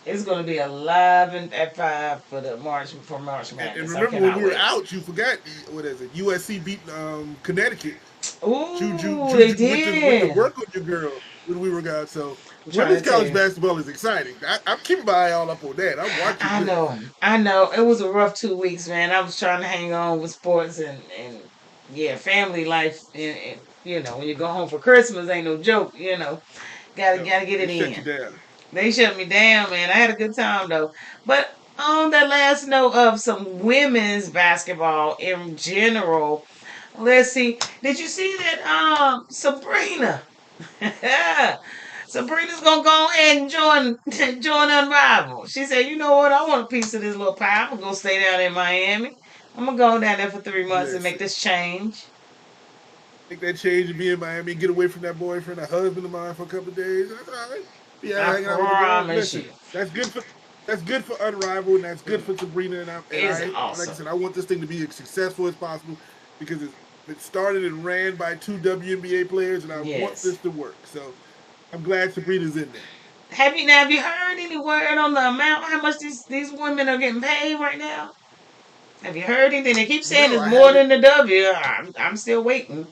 Speaker 2: it's going to be 11-5 for the March
Speaker 1: And
Speaker 2: Madness. I
Speaker 1: remember when we
Speaker 2: cannot
Speaker 1: were
Speaker 2: wait.
Speaker 1: out, you forgot what is it? USC beat Connecticut.
Speaker 2: Ooh, they
Speaker 1: Juju went to
Speaker 2: did.
Speaker 1: work on your girl when we were gone. So
Speaker 2: I'm trying
Speaker 1: women's
Speaker 2: to tell
Speaker 1: college
Speaker 2: you.
Speaker 1: basketball is exciting. I'm keeping my eye all up on that. I'm watching
Speaker 2: I
Speaker 1: this.
Speaker 2: know. I know. It was a rough 2 weeks, man. I was trying to hang on with sports and yeah, family life. And when you go home for Christmas, ain't no joke.
Speaker 1: No,
Speaker 2: Gotta get
Speaker 1: they
Speaker 2: it
Speaker 1: shut you
Speaker 2: in.
Speaker 1: down.
Speaker 2: They shut me down, man. I had a good time though. But on the last note of some women's basketball in general, let's see. Did you see that Sabrina? Sabrina's gonna go ahead and join Unrivaled. She said, "You know what? I want a piece of this little pie. I'm gonna go stay down in Miami. I'm gonna go down there for 3 months and make
Speaker 1: Listen,
Speaker 2: this change."
Speaker 1: make that change and be in Miami, get away from that boyfriend, a husband of mine for a couple of days. That's all right. Be out
Speaker 2: I
Speaker 1: hanging out with the girls.
Speaker 2: promise
Speaker 1: Listen,
Speaker 2: you,
Speaker 1: that's good for Unrivaled, and that's good for Sabrina. And
Speaker 2: it's
Speaker 1: I like I
Speaker 2: awesome.
Speaker 1: said, I want this thing to be as successful as possible because it started and ran by two WNBA players, and I want
Speaker 2: Yes.
Speaker 1: this to work. So I'm glad Sabrina's in there.
Speaker 2: Have you heard any word on the amount? How much these women are getting paid right now? Have you heard anything? They keep saying
Speaker 1: No,
Speaker 2: it's
Speaker 1: I
Speaker 2: more
Speaker 1: haven't.
Speaker 2: than the W. I'm still waiting.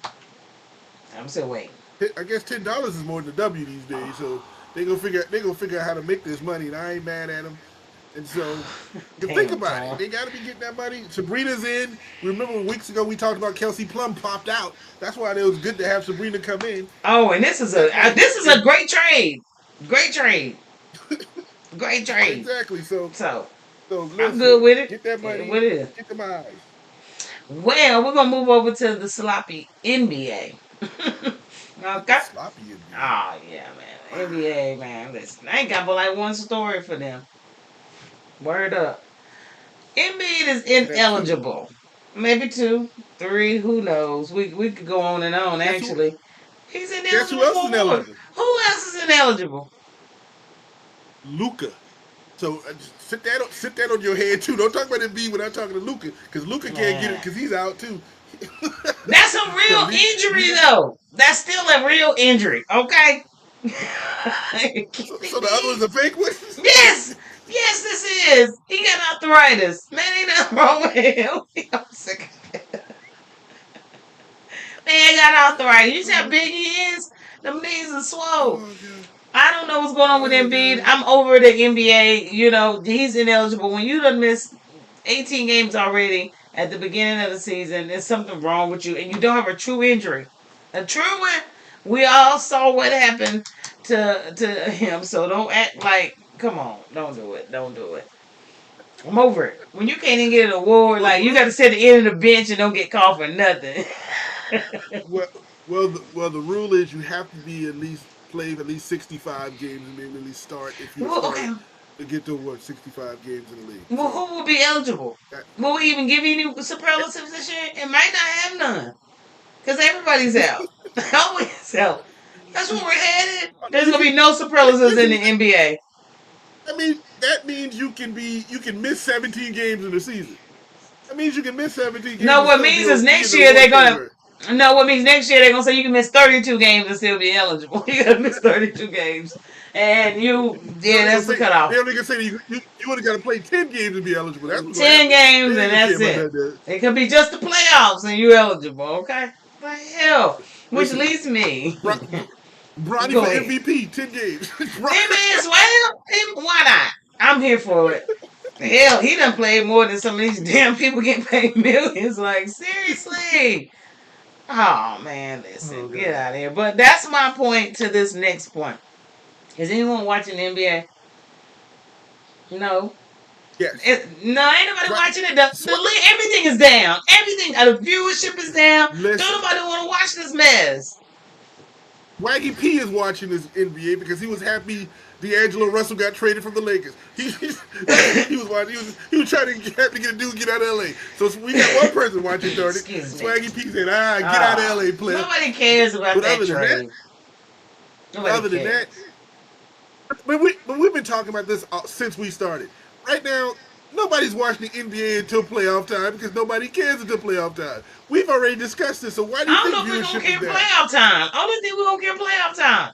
Speaker 2: I'm still waiting.
Speaker 1: I guess $10 is more than the W these days. So they gonna figure out how to make this money, and I ain't mad at them. And so, you think
Speaker 2: Damn,
Speaker 1: about it.
Speaker 2: Tom.
Speaker 1: They got to be getting that money. Sabrina's in. Remember weeks ago we talked about Kelsey Plum popped out. That's why it was good to have Sabrina come in.
Speaker 2: Oh, and
Speaker 1: That way,
Speaker 2: this is a
Speaker 1: if
Speaker 2: great trade. Great trade. Great trade.
Speaker 1: exactly. So,
Speaker 2: So
Speaker 1: so
Speaker 2: I'm good
Speaker 1: listen,
Speaker 2: with it.
Speaker 1: get that
Speaker 2: What
Speaker 1: money,
Speaker 2: it is.
Speaker 1: get them eyes.
Speaker 2: Well, we're gonna move over to the sloppy NBA.
Speaker 1: The
Speaker 2: Okay.
Speaker 1: sloppy NBA.
Speaker 2: Oh yeah, man.
Speaker 1: Wow.
Speaker 2: NBA, man. Listen, I ain't got but like one story for them. Word up. Embiid is
Speaker 1: I got two.
Speaker 2: ineligible. Maybe two, three, who knows? We could go on and on
Speaker 1: Guess who?
Speaker 2: actually. He's
Speaker 1: Guess who
Speaker 2: ineligible
Speaker 1: else is
Speaker 2: for what?
Speaker 1: ineligible?
Speaker 2: Who else is ineligible?
Speaker 1: Luca. So just sit that on your head too. Don't talk about Embiid when I'm talking to Luca, because Luca can't get it
Speaker 2: Man.
Speaker 1: because he's out too.
Speaker 2: That's a
Speaker 1: so
Speaker 2: real injury though. That's still a real injury, okay?
Speaker 1: so the other one's a fake one.
Speaker 2: Yes! Yes, this is. He got arthritis. Man, ain't nothing wrong with him. I'm sick of it. Man got arthritis. You see how big he is? Them knees are swole.
Speaker 1: Oh god.
Speaker 2: I don't know what's going on with
Speaker 1: Oh
Speaker 2: Embiid.
Speaker 1: god.
Speaker 2: I'm over the NBA. You know, he's ineligible. When you done missed 18 games already at the beginning of the season, there's something wrong with you, and you don't have a true injury. A true one. We all saw what happened to him, so don't act like, come on, don't do it. Don't do it. I'm over it. When you can't even get an award,
Speaker 1: Well,
Speaker 2: like you got to sit at the end of the bench and don't get called for nothing.
Speaker 1: well, the rule is you have to be at least play at least 65 games and maybe at least start if you're a
Speaker 2: Well,
Speaker 1: starter
Speaker 2: okay.
Speaker 1: to get to what 65 games in the league.
Speaker 2: Well,
Speaker 1: So
Speaker 2: who will be eligible?
Speaker 1: that,
Speaker 2: Will we even give you any superlatives this year? It might not have none because everybody's out. Always out. That's where we're headed.
Speaker 1: I mean,
Speaker 2: There's gonna be no superlatives
Speaker 1: you
Speaker 2: in
Speaker 1: can.
Speaker 2: the NBA.
Speaker 1: I mean, that means you can miss 17 games in the season. That means you can miss 17 games
Speaker 2: No,
Speaker 1: and
Speaker 2: what
Speaker 1: still
Speaker 2: means is
Speaker 1: be in
Speaker 2: next
Speaker 1: the
Speaker 2: year they're
Speaker 1: award
Speaker 2: gonna.
Speaker 1: category.
Speaker 2: No, what means next year they're gonna say you can miss 32 games and still be eligible. You gotta miss 32 games, and
Speaker 1: No,
Speaker 2: that's the cutoff.
Speaker 1: they only gonna say that you would have got to play 10 games to be eligible. That's what's gonna
Speaker 2: 10
Speaker 1: happen.
Speaker 2: games
Speaker 1: They ain't
Speaker 2: and
Speaker 1: gonna care
Speaker 2: that's
Speaker 1: about
Speaker 2: it.
Speaker 1: that.
Speaker 2: It could be just the playoffs and you're eligible. Okay, the hell, which
Speaker 1: Listen,
Speaker 2: leads me.
Speaker 1: Bro- Bronny
Speaker 2: Go
Speaker 1: for
Speaker 2: ahead.
Speaker 1: MVP, 10 games.
Speaker 2: Hey man, well, why not? I'm here for it. Hell, he done played more than some of these damn people getting paid millions. Like, seriously. Oh man, listen,
Speaker 1: Oh
Speaker 2: get
Speaker 1: god.
Speaker 2: out of here. But that's my point to this next point. Is anyone watching the NBA? No.
Speaker 1: Yes.
Speaker 2: No, ain't nobody
Speaker 1: Swa-
Speaker 2: watching it. The
Speaker 1: Swa-
Speaker 2: league, everything is down. Everything, the viewership is down. Don't
Speaker 1: Listen,
Speaker 2: nobody want to watch this mess.
Speaker 1: Swaggy P is watching this NBA because he was happy D'Angelo Russell got traded from the Lakers. That's what he was watching. He was trying to get a dude get out of LA. So we got one person watching Dirty.
Speaker 2: Excuse me.
Speaker 1: Swaggy P said, get out of
Speaker 2: Ah,
Speaker 1: LA, player.
Speaker 2: nobody cares about
Speaker 1: But
Speaker 2: that
Speaker 1: other than that,
Speaker 2: trade.
Speaker 1: but
Speaker 2: Nobody
Speaker 1: other than that,
Speaker 2: cares.
Speaker 1: we've been talking about this since we started. Right now, nobody's watching the NBA until playoff time because nobody cares until playoff time. We've already discussed this. So why do
Speaker 2: I
Speaker 1: you
Speaker 2: don't
Speaker 1: think
Speaker 2: know if we're gonna
Speaker 1: viewership is
Speaker 2: care
Speaker 1: down?
Speaker 2: playoff time. I don't think we're gonna care playoff time.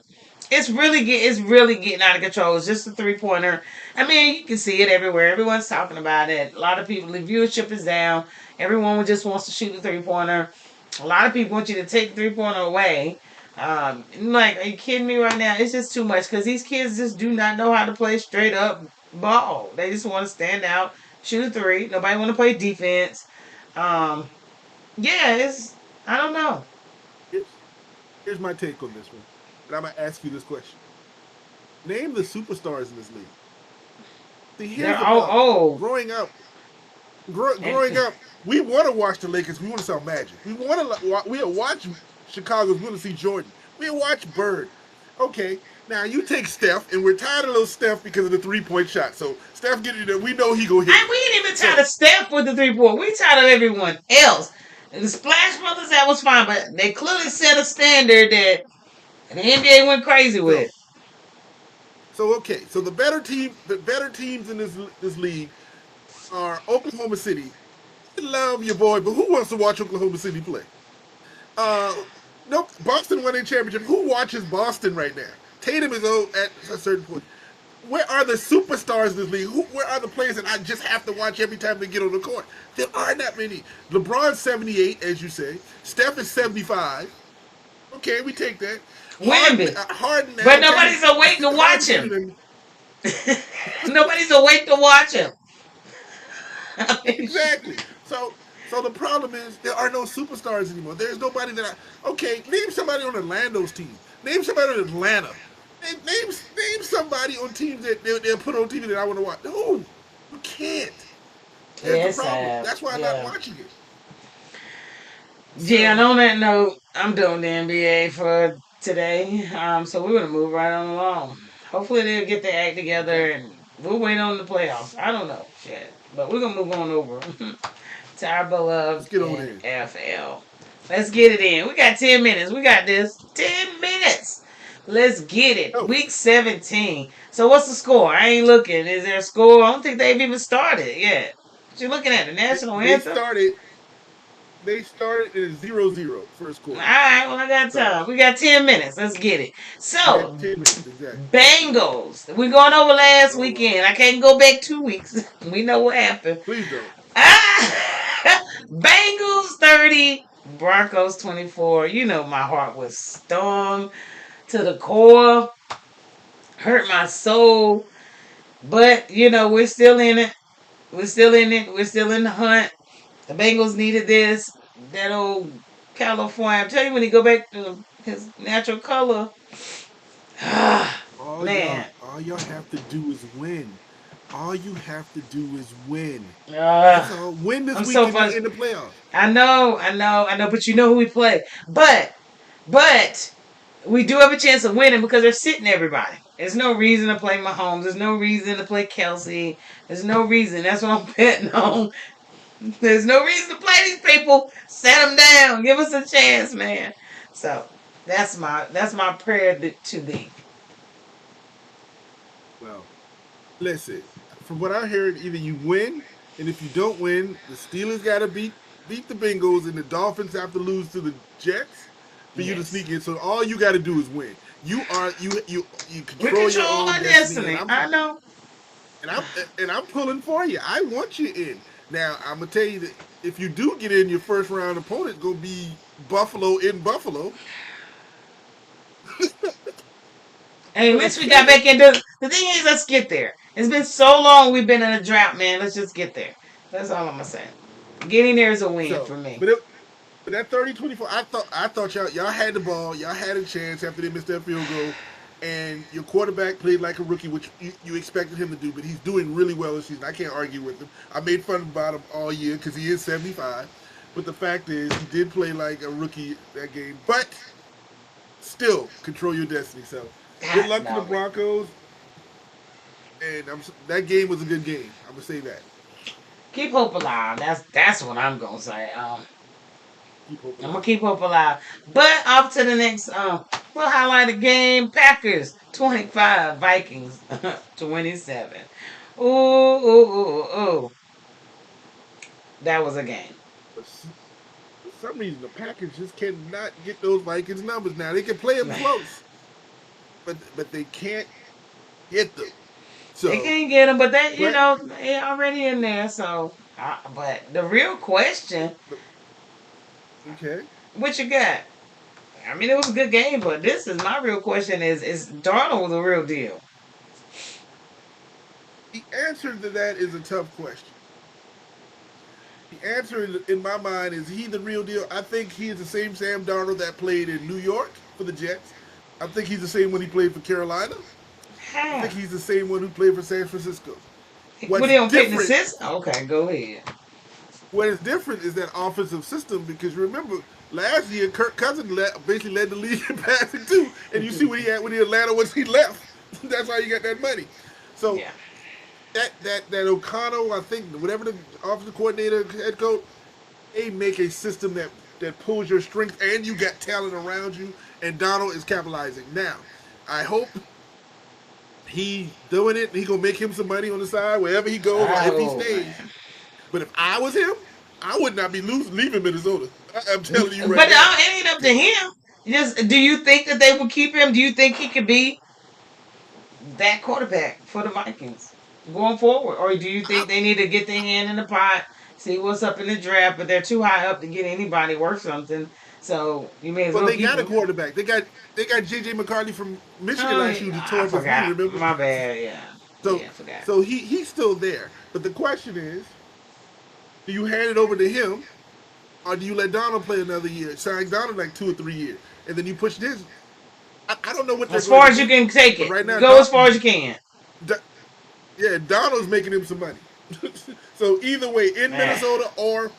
Speaker 2: It's really getting out of control. It's just a 3 pointer. I mean, you can see it everywhere. Everyone's talking about it. A lot of people, the viewership is down. Everyone just wants to shoot a 3 pointer. A lot of people want you to take the 3 pointer away. Like, are you kidding me right now? It's just too much because these kids just do not know how to play straight up ball. They just want to stand out, shoot a three. Nobody want to play defense. Um, yeah, it's I don't know.
Speaker 1: Here's, here's my take on this one. And I'm going to ask you this question. Name the superstars in this league. See,
Speaker 2: They're
Speaker 1: here's the
Speaker 2: all
Speaker 1: problem.
Speaker 2: old. And
Speaker 1: Growing up, we want to watch the Lakers. We want to sell Magic. We want to watch Chicago. We want to see Jordan. We watch Bird. Okay, now you take Steph, and we're tired of little Steph because of the 3-point shot. So Steph getting there, we know he gonna hit
Speaker 2: And
Speaker 1: it.
Speaker 2: we ain't even tired
Speaker 1: So
Speaker 2: of Steph with the 3-point. We tired of everyone else. And the Splash Brothers, that was fine, but they clearly set a standard that the NBA went crazy
Speaker 1: so
Speaker 2: with.
Speaker 1: okay. So the better teams in this league are Oklahoma City. I love your boy, but who wants to watch Oklahoma City play? Uh, nope. Boston won a championship. Who watches Boston right now? Tatum is old at a certain point. Where are the superstars in this league? Where are the players that I just have to watch every time they get on the court? There aren't that many. LeBron's 78, as you say. Steph is 75. Okay, we take that.
Speaker 2: Wimby.
Speaker 1: Harden
Speaker 2: But
Speaker 1: now.
Speaker 2: nobody's awake to watch
Speaker 1: Harden's
Speaker 2: him.
Speaker 1: bigger than
Speaker 2: Nobody's awake to watch him. I mean,
Speaker 1: exactly. So the problem is there are no superstars anymore. There's nobody that I okay. Name somebody on Orlando's team. Name somebody on Atlanta. Name somebody on teams that they'll put on TV that I want to watch. No, you can't. There's
Speaker 2: yeah,
Speaker 1: the
Speaker 2: it's
Speaker 1: problem.
Speaker 2: sad.
Speaker 1: That's why I'm not
Speaker 2: Yeah.
Speaker 1: watching it.
Speaker 2: Yeah, and
Speaker 1: So
Speaker 2: on that note, I'm doing the NBA for today. So we're gonna move right on along. Hopefully they'll get their act
Speaker 1: okay,
Speaker 2: together and we'll wait on the playoffs. I don't know. Shit. But we're gonna move on over to our
Speaker 1: let's
Speaker 2: beloved
Speaker 1: get over there.
Speaker 2: NFL. Let's get it in. We got 10 minutes. We got this. 10 minutes. Let's get it.
Speaker 1: Oh,
Speaker 2: Week 17. So what's the score? I ain't looking. Is there a score? I don't think they've even started yet. What you looking at? The
Speaker 1: they,
Speaker 2: national
Speaker 1: they
Speaker 2: anthem?
Speaker 1: started. They started in a 0-0 first
Speaker 2: All
Speaker 1: quarter.
Speaker 2: right, well, I got
Speaker 1: So
Speaker 2: time. We got 10 minutes. Let's get it.
Speaker 1: we got
Speaker 2: So,
Speaker 1: 10 minutes exactly.
Speaker 2: Bengals. We're going over last
Speaker 1: All right.
Speaker 2: weekend. I can't go back 2 weeks. We know what happened.
Speaker 1: Please don't.
Speaker 2: Ah! Bengals 30, Broncos 24. You know, my heart was stung to the core, hurt my soul. But, we're still in it. We're still in it. We're still in the hunt. The Bengals needed this. That old California. I'm telling you, when he go back to his natural color, man.
Speaker 1: All y'all have to do is win. All you have to do is win. That's
Speaker 2: Uh,
Speaker 1: all. Win this
Speaker 2: I'm
Speaker 1: week
Speaker 2: so
Speaker 1: in
Speaker 2: frustrated.
Speaker 1: the playoffs.
Speaker 2: I know. But you know who we play. But we do have a chance of winning because they're sitting everybody. There's no reason to play Mahomes. There's no reason to play Kelsey. There's no reason. That's what I'm betting on. There's no reason to play these people. Set them down. Give us a chance, man. So that's my prayer to thee.
Speaker 1: Well, listen. From what I heard, either you win, and if you don't win, the Steelers got to beat the Bengals, and the Dolphins have to lose to the Jets for you to
Speaker 2: Yes.
Speaker 1: sneak in. So all you got to do is win. You
Speaker 2: We
Speaker 1: control your
Speaker 2: control
Speaker 1: own
Speaker 2: our
Speaker 1: destiny,
Speaker 2: destiny. I know.
Speaker 1: and I'm and I'm pulling for you. I want you in. Now I'm gonna tell you that if you do get in, your first round opponent gonna be Buffalo in Buffalo.
Speaker 2: Hey, at
Speaker 1: But
Speaker 2: least we got back into the thing is let's get there. It's been so long we've been in a drought, man. Let's just get there. That's all I'm gonna say. Getting there is a win
Speaker 1: so,
Speaker 2: for me.
Speaker 1: but that 30-24, I thought y'all had the ball, y'all had a chance after they missed that field goal, and your quarterback played like a rookie, which you expected him to do, but he's doing really well this season. I can't argue with him. I made fun about him all year because he is 75, but the fact is he did play like a rookie that game, but still control your destiny. So good
Speaker 2: God,
Speaker 1: luck to the
Speaker 2: no.
Speaker 1: Broncos, and that game was a good game. I'm gonna say that.
Speaker 2: Keep hope alive. That's what I'm gonna say.
Speaker 1: Keep hope
Speaker 2: I'm gonna
Speaker 1: alive.
Speaker 2: keep hope alive. But off to the next. We'll highlight a game. Packers 25, Vikings 27. Ooh, ooh, ooh, ooh. That was a game.
Speaker 1: But for some reason, the Packers just cannot get those Vikings numbers now. They can play them close, but they can't hit them.
Speaker 2: They
Speaker 1: So,
Speaker 2: can't get them, but
Speaker 1: but,
Speaker 2: they already in there. So, but the real question,
Speaker 1: but okay.
Speaker 2: what you got? I mean, it was a good game, but this is my real question: is Darnold the real deal?
Speaker 1: The answer to that is a tough question. The answer in my mind is he the real deal. I think he is the same Sam Darnold that played in New York for the Jets. I think he's the same one he played for Carolina. I think
Speaker 2: How?
Speaker 1: he's the same one who played for San Francisco.
Speaker 2: What
Speaker 1: What's
Speaker 2: they don't pick the
Speaker 1: different?
Speaker 2: system? Okay, go ahead.
Speaker 1: what is different is that offensive system because remember last year Kirk Cousins basically led the league in passing too, and you see what he had when he Atlanta once he left. That's how you got that money. So
Speaker 2: Yeah.
Speaker 1: that O'Connell, I think whatever the offensive coordinator head coach, they make a system that pulls your strength and you got talent around you, and Donald is capitalizing. Now, I hope he doing it. He gonna make him some money on the side wherever he goes or if he
Speaker 2: Oh
Speaker 1: stays.
Speaker 2: man.
Speaker 1: But if I was him, I would not be leaving Minnesota. I'm telling you right
Speaker 2: But
Speaker 1: now.
Speaker 2: it ain't up to him. Just do you think that they will keep him? Do you think he could be that quarterback for the Vikings going forward, or do you
Speaker 1: I,
Speaker 2: think they need to get their hand in the pot, see what's up in the draft? But they're too high up to get anybody worth something, so you may as
Speaker 1: well,
Speaker 2: well
Speaker 1: they
Speaker 2: keep
Speaker 1: got a
Speaker 2: him.
Speaker 1: quarterback. They got JJ McCarthy from Michigan
Speaker 2: Oh,
Speaker 1: last year who tore
Speaker 2: I
Speaker 1: up his knee.
Speaker 2: forgot.
Speaker 1: Remember?
Speaker 2: My bad. Yeah,
Speaker 1: So
Speaker 2: yeah, I forgot.
Speaker 1: so he's still there. But the question is, do you hand it over to him, or do you let Donald play another year? Sign Donald like 2 or 3 years, and then you push this. I don't know what they're
Speaker 2: As
Speaker 1: going
Speaker 2: far
Speaker 1: to
Speaker 2: as you
Speaker 1: do,
Speaker 2: can take
Speaker 1: but
Speaker 2: it,
Speaker 1: right now,
Speaker 2: go as far as you can.
Speaker 1: Don, yeah, Donald's making him some money. So either way, in
Speaker 2: Eh.
Speaker 1: Minnesota or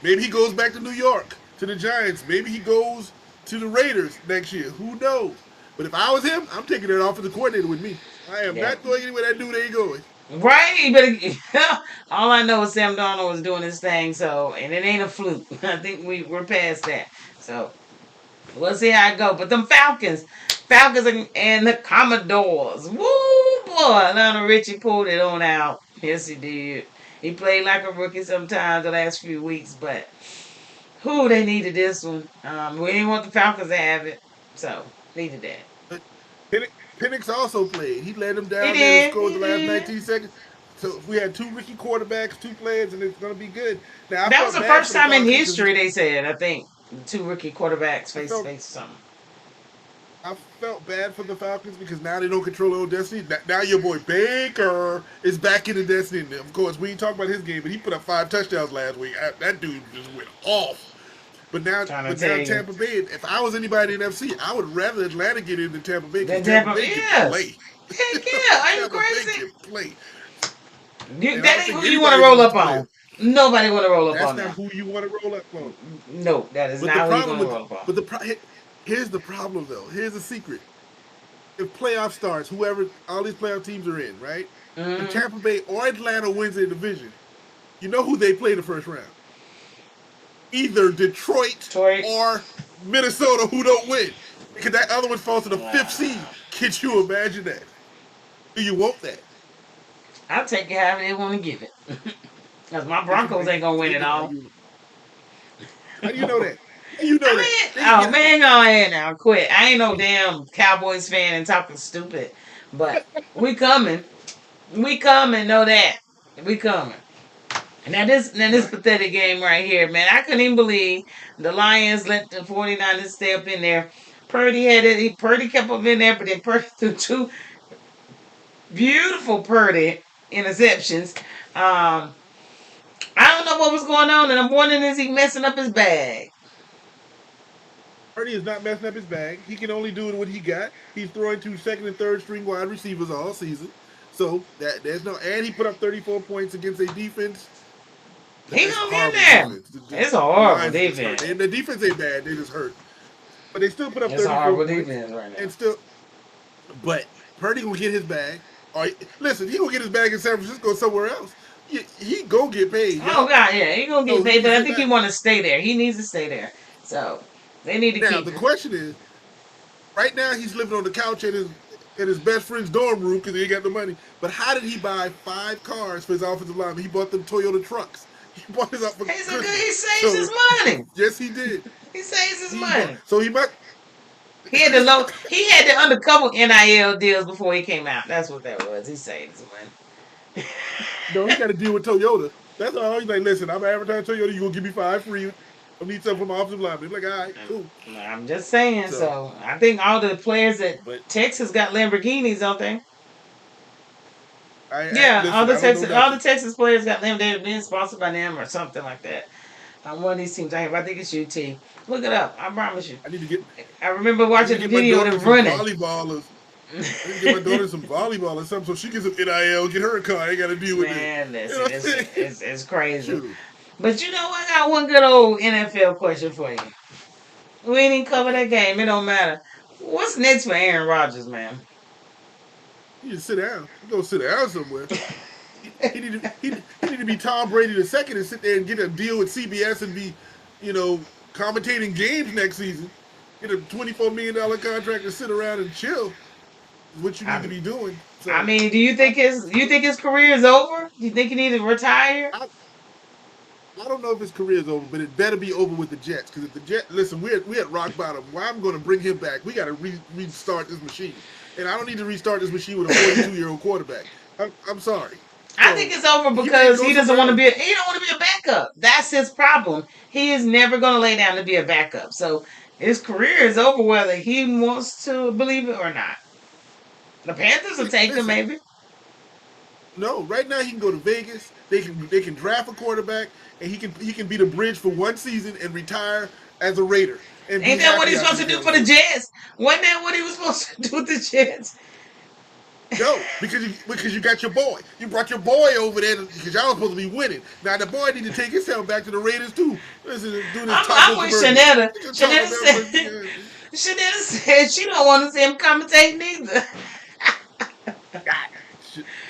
Speaker 1: maybe he goes back to New York to the Giants. Maybe he goes to the Raiders next year. Who knows? But if I was him, I'm taking that offensive coordinator with me. I am
Speaker 2: Yeah.
Speaker 1: not going anywhere that dude ain't going.
Speaker 2: Right, but all I know is Sam Darnold was doing his thing, so and it ain't a fluke. I think we're past that. So we'll see how it go. But them Falcons and the Commodores. Woo boy, Lionel Richie pulled it on out. Yes, he did. He played like a rookie sometimes the last few weeks, but who they needed this one. We didn't want the Falcons to have it, so needed that.
Speaker 1: But Penix also played. He led them
Speaker 2: He
Speaker 1: down there and
Speaker 2: did.
Speaker 1: scored
Speaker 2: He
Speaker 1: the last
Speaker 2: did.
Speaker 1: 19 seconds. So we had two rookie quarterbacks, two players, and it's going to be good. Now I
Speaker 2: That was
Speaker 1: felt
Speaker 2: the
Speaker 1: bad
Speaker 2: first
Speaker 1: for the
Speaker 2: time in
Speaker 1: Falcons because
Speaker 2: history they said. I think two rookie quarterbacks
Speaker 1: I
Speaker 2: face to
Speaker 1: felt
Speaker 2: face or something.
Speaker 1: I felt bad for the Falcons because now they don't control their own destiny. Now your boy Baker is back in the destiny. Of course, we ain't talk about his game, but he put up 5 touchdowns last week. That dude just went off. But now,
Speaker 2: Trying to
Speaker 1: but
Speaker 2: tell
Speaker 1: now
Speaker 2: you.
Speaker 1: Tampa Bay. If I was anybody in NFC, I would rather Atlanta get into Tampa Bay because
Speaker 2: That
Speaker 1: Tampa
Speaker 2: Tampa,
Speaker 1: Bay can
Speaker 2: yes.
Speaker 1: play.
Speaker 2: Heck yeah. Are you
Speaker 1: Tampa Bay
Speaker 2: crazy?
Speaker 1: can play, and I
Speaker 2: That
Speaker 1: don't
Speaker 2: ain't
Speaker 1: think
Speaker 2: who you want to
Speaker 1: anybody's
Speaker 2: roll
Speaker 1: gonna
Speaker 2: up
Speaker 1: split.
Speaker 2: on. Nobody want to roll up
Speaker 1: That's
Speaker 2: on
Speaker 1: not
Speaker 2: them.
Speaker 1: who you want to roll up on.
Speaker 2: No, that is
Speaker 1: But the
Speaker 2: not who you
Speaker 1: problem
Speaker 2: want to
Speaker 1: with,
Speaker 2: roll up on.
Speaker 1: but here's the problem though. Here's the secret. If playoff starts, whoever all these playoff teams are in, right? If
Speaker 2: Mm-hmm.
Speaker 1: Tampa Bay or Atlanta wins their division, you know who they play the first round? Either Detroit
Speaker 2: Detroit.
Speaker 1: or Minnesota, who don't win. Because that other one falls to the fifth seed.
Speaker 2: Wow.
Speaker 1: Can you imagine that? Do you want that?
Speaker 2: I'll take it however they want to give it. Because my
Speaker 1: Think
Speaker 2: Broncos
Speaker 1: somebody
Speaker 2: ain't going to win it
Speaker 1: take it how
Speaker 2: all.
Speaker 1: you. How do you know that? How you know that?
Speaker 2: I mean,
Speaker 1: They
Speaker 2: oh
Speaker 1: get
Speaker 2: man, go ahead now, quit. I ain't no damn Cowboys fan and talking stupid, but we coming. We coming, know that. We coming. Now this
Speaker 1: right.
Speaker 2: pathetic game right here, man. I couldn't even believe the Lions let the 49ers stay up in there. Purdy had it. Purdy kept up in there, but then Purdy threw two beautiful Purdy interceptions. Um, I don't know what was going on, and I'm wondering is he messing up his bag?
Speaker 1: Purdy is not messing up his bag. He can only do what he got. He's throwing to second and third string wide receivers all season. So there's no, and he put up 34 points against a defense.
Speaker 2: He
Speaker 1: That's
Speaker 2: hung in
Speaker 1: horrible
Speaker 2: there.
Speaker 1: defense.
Speaker 2: It's a
Speaker 1: The
Speaker 2: horrible
Speaker 1: Lions just hurt.
Speaker 2: defense.
Speaker 1: And the defense ain't bad. They just hurt. But they still put up
Speaker 2: It's a
Speaker 1: 34
Speaker 2: horrible
Speaker 1: points.
Speaker 2: defense right
Speaker 1: And
Speaker 2: now.
Speaker 1: still, but Purdy gonna get his bag. Or listen, he gonna get his bag in San Francisco or somewhere else. He gonna get paid,
Speaker 2: Oh
Speaker 1: y'all.
Speaker 2: God, yeah, he gonna
Speaker 1: So
Speaker 2: get
Speaker 1: he
Speaker 2: paid,
Speaker 1: can
Speaker 2: but I
Speaker 1: sit
Speaker 2: think he
Speaker 1: back.
Speaker 2: want to stay there. He needs to stay there. So they need to
Speaker 1: Now
Speaker 2: keep
Speaker 1: the
Speaker 2: him.
Speaker 1: question is, right now he's living on the couch in his best friend's dorm room because he ain't got no money. But how did he buy 5 cars for his offensive lineman? He bought them Toyota trucks. He bought his up for
Speaker 2: He's a good.
Speaker 1: Christmas.
Speaker 2: He saves his
Speaker 1: So
Speaker 2: money.
Speaker 1: yes, he did.
Speaker 2: He saves his
Speaker 1: He bought.
Speaker 2: money.
Speaker 1: So he must.
Speaker 2: He had the low. He had the undercover NIL deals before he came out. That's what that was. He saved his money.
Speaker 1: No, he got to deal with Toyota. That's all. He's like, listen, I'm advertising Toyota. You gonna give me 5 free? I need something from my offensive lineman. He's like, all right, cool.
Speaker 2: I'm just saying.
Speaker 1: So,
Speaker 2: So I think all the players at
Speaker 1: but
Speaker 2: Texas got Lamborghinis, don't they?
Speaker 1: I
Speaker 2: Yeah,
Speaker 1: listen. I don't know
Speaker 2: All the
Speaker 1: nothing.
Speaker 2: Texas players got them. They're being sponsored by them or something like that. One of these teams I have. I think it's UT. Look it up. I promise you.
Speaker 1: I need to get.
Speaker 2: I remember
Speaker 1: I need to
Speaker 2: watching the
Speaker 1: get my
Speaker 2: video of
Speaker 1: daughter
Speaker 2: them
Speaker 1: some
Speaker 2: running.
Speaker 1: volleyballers. I need to get my daughter some volleyball or something so she gets some NIL, get her a car. I ain't got to deal with it.
Speaker 2: Man,
Speaker 1: You know
Speaker 2: listen,
Speaker 1: what I'm saying?
Speaker 2: it's crazy.
Speaker 1: Shoot.
Speaker 2: But you know what? I got one good old NFL question for you. We ain't even cover
Speaker 1: Okay,
Speaker 2: that game. It don't matter. What's next for Aaron Rodgers, man?
Speaker 1: you just sit down. You go sit down somewhere. He need to be Tom Brady the second and sit there and get a deal with CBS and be, you know, commentating games next season. Get a $24 million contract and sit around and chill. Is what you need to
Speaker 2: I,
Speaker 1: be doing.
Speaker 2: I
Speaker 1: So
Speaker 2: mean, do you
Speaker 1: I
Speaker 2: think his career is over? Do you think he needs to retire?
Speaker 1: I, I don't know if his career is over, but it better be over with the Jets. Because if the Jets, listen, we at rock bottom. Why I'm going to bring him back? We got to restart this machine, and I don't need to restart this machine with a 42-year-old quarterback. I'm sorry.
Speaker 2: I think
Speaker 1: So
Speaker 2: it's over
Speaker 1: he may
Speaker 2: because
Speaker 1: go
Speaker 2: he doesn't
Speaker 1: somewhere
Speaker 2: want to
Speaker 1: else.
Speaker 2: be. He don't want to be a backup. That's his problem. He is never going to lay down to be a backup. So his career is over, whether he wants to believe it or not. The Panthers will take him,
Speaker 1: Listen,
Speaker 2: maybe.
Speaker 1: no, right now he can go to Vegas. They can draft a quarterback, and he can be the bridge for one season and retire as a Raider and be
Speaker 2: Ain't that what
Speaker 1: happy
Speaker 2: he's
Speaker 1: after
Speaker 2: supposed to
Speaker 1: he's
Speaker 2: do
Speaker 1: done
Speaker 2: for
Speaker 1: with
Speaker 2: the
Speaker 1: football.
Speaker 2: Jets? Wasn't that what he was supposed to do with the Jets?
Speaker 1: No, because you got your boy. You brought your boy over there because y'all was supposed to be winning. Now the boy need to take himself back to the Raiders too. Listen, doing his
Speaker 2: I'm
Speaker 1: taco
Speaker 2: with
Speaker 1: conversion.
Speaker 2: Shanetta.
Speaker 1: Get your taco
Speaker 2: Shanetta
Speaker 1: conversion.
Speaker 2: said. Shanetta said she don't want to see him commentate neither.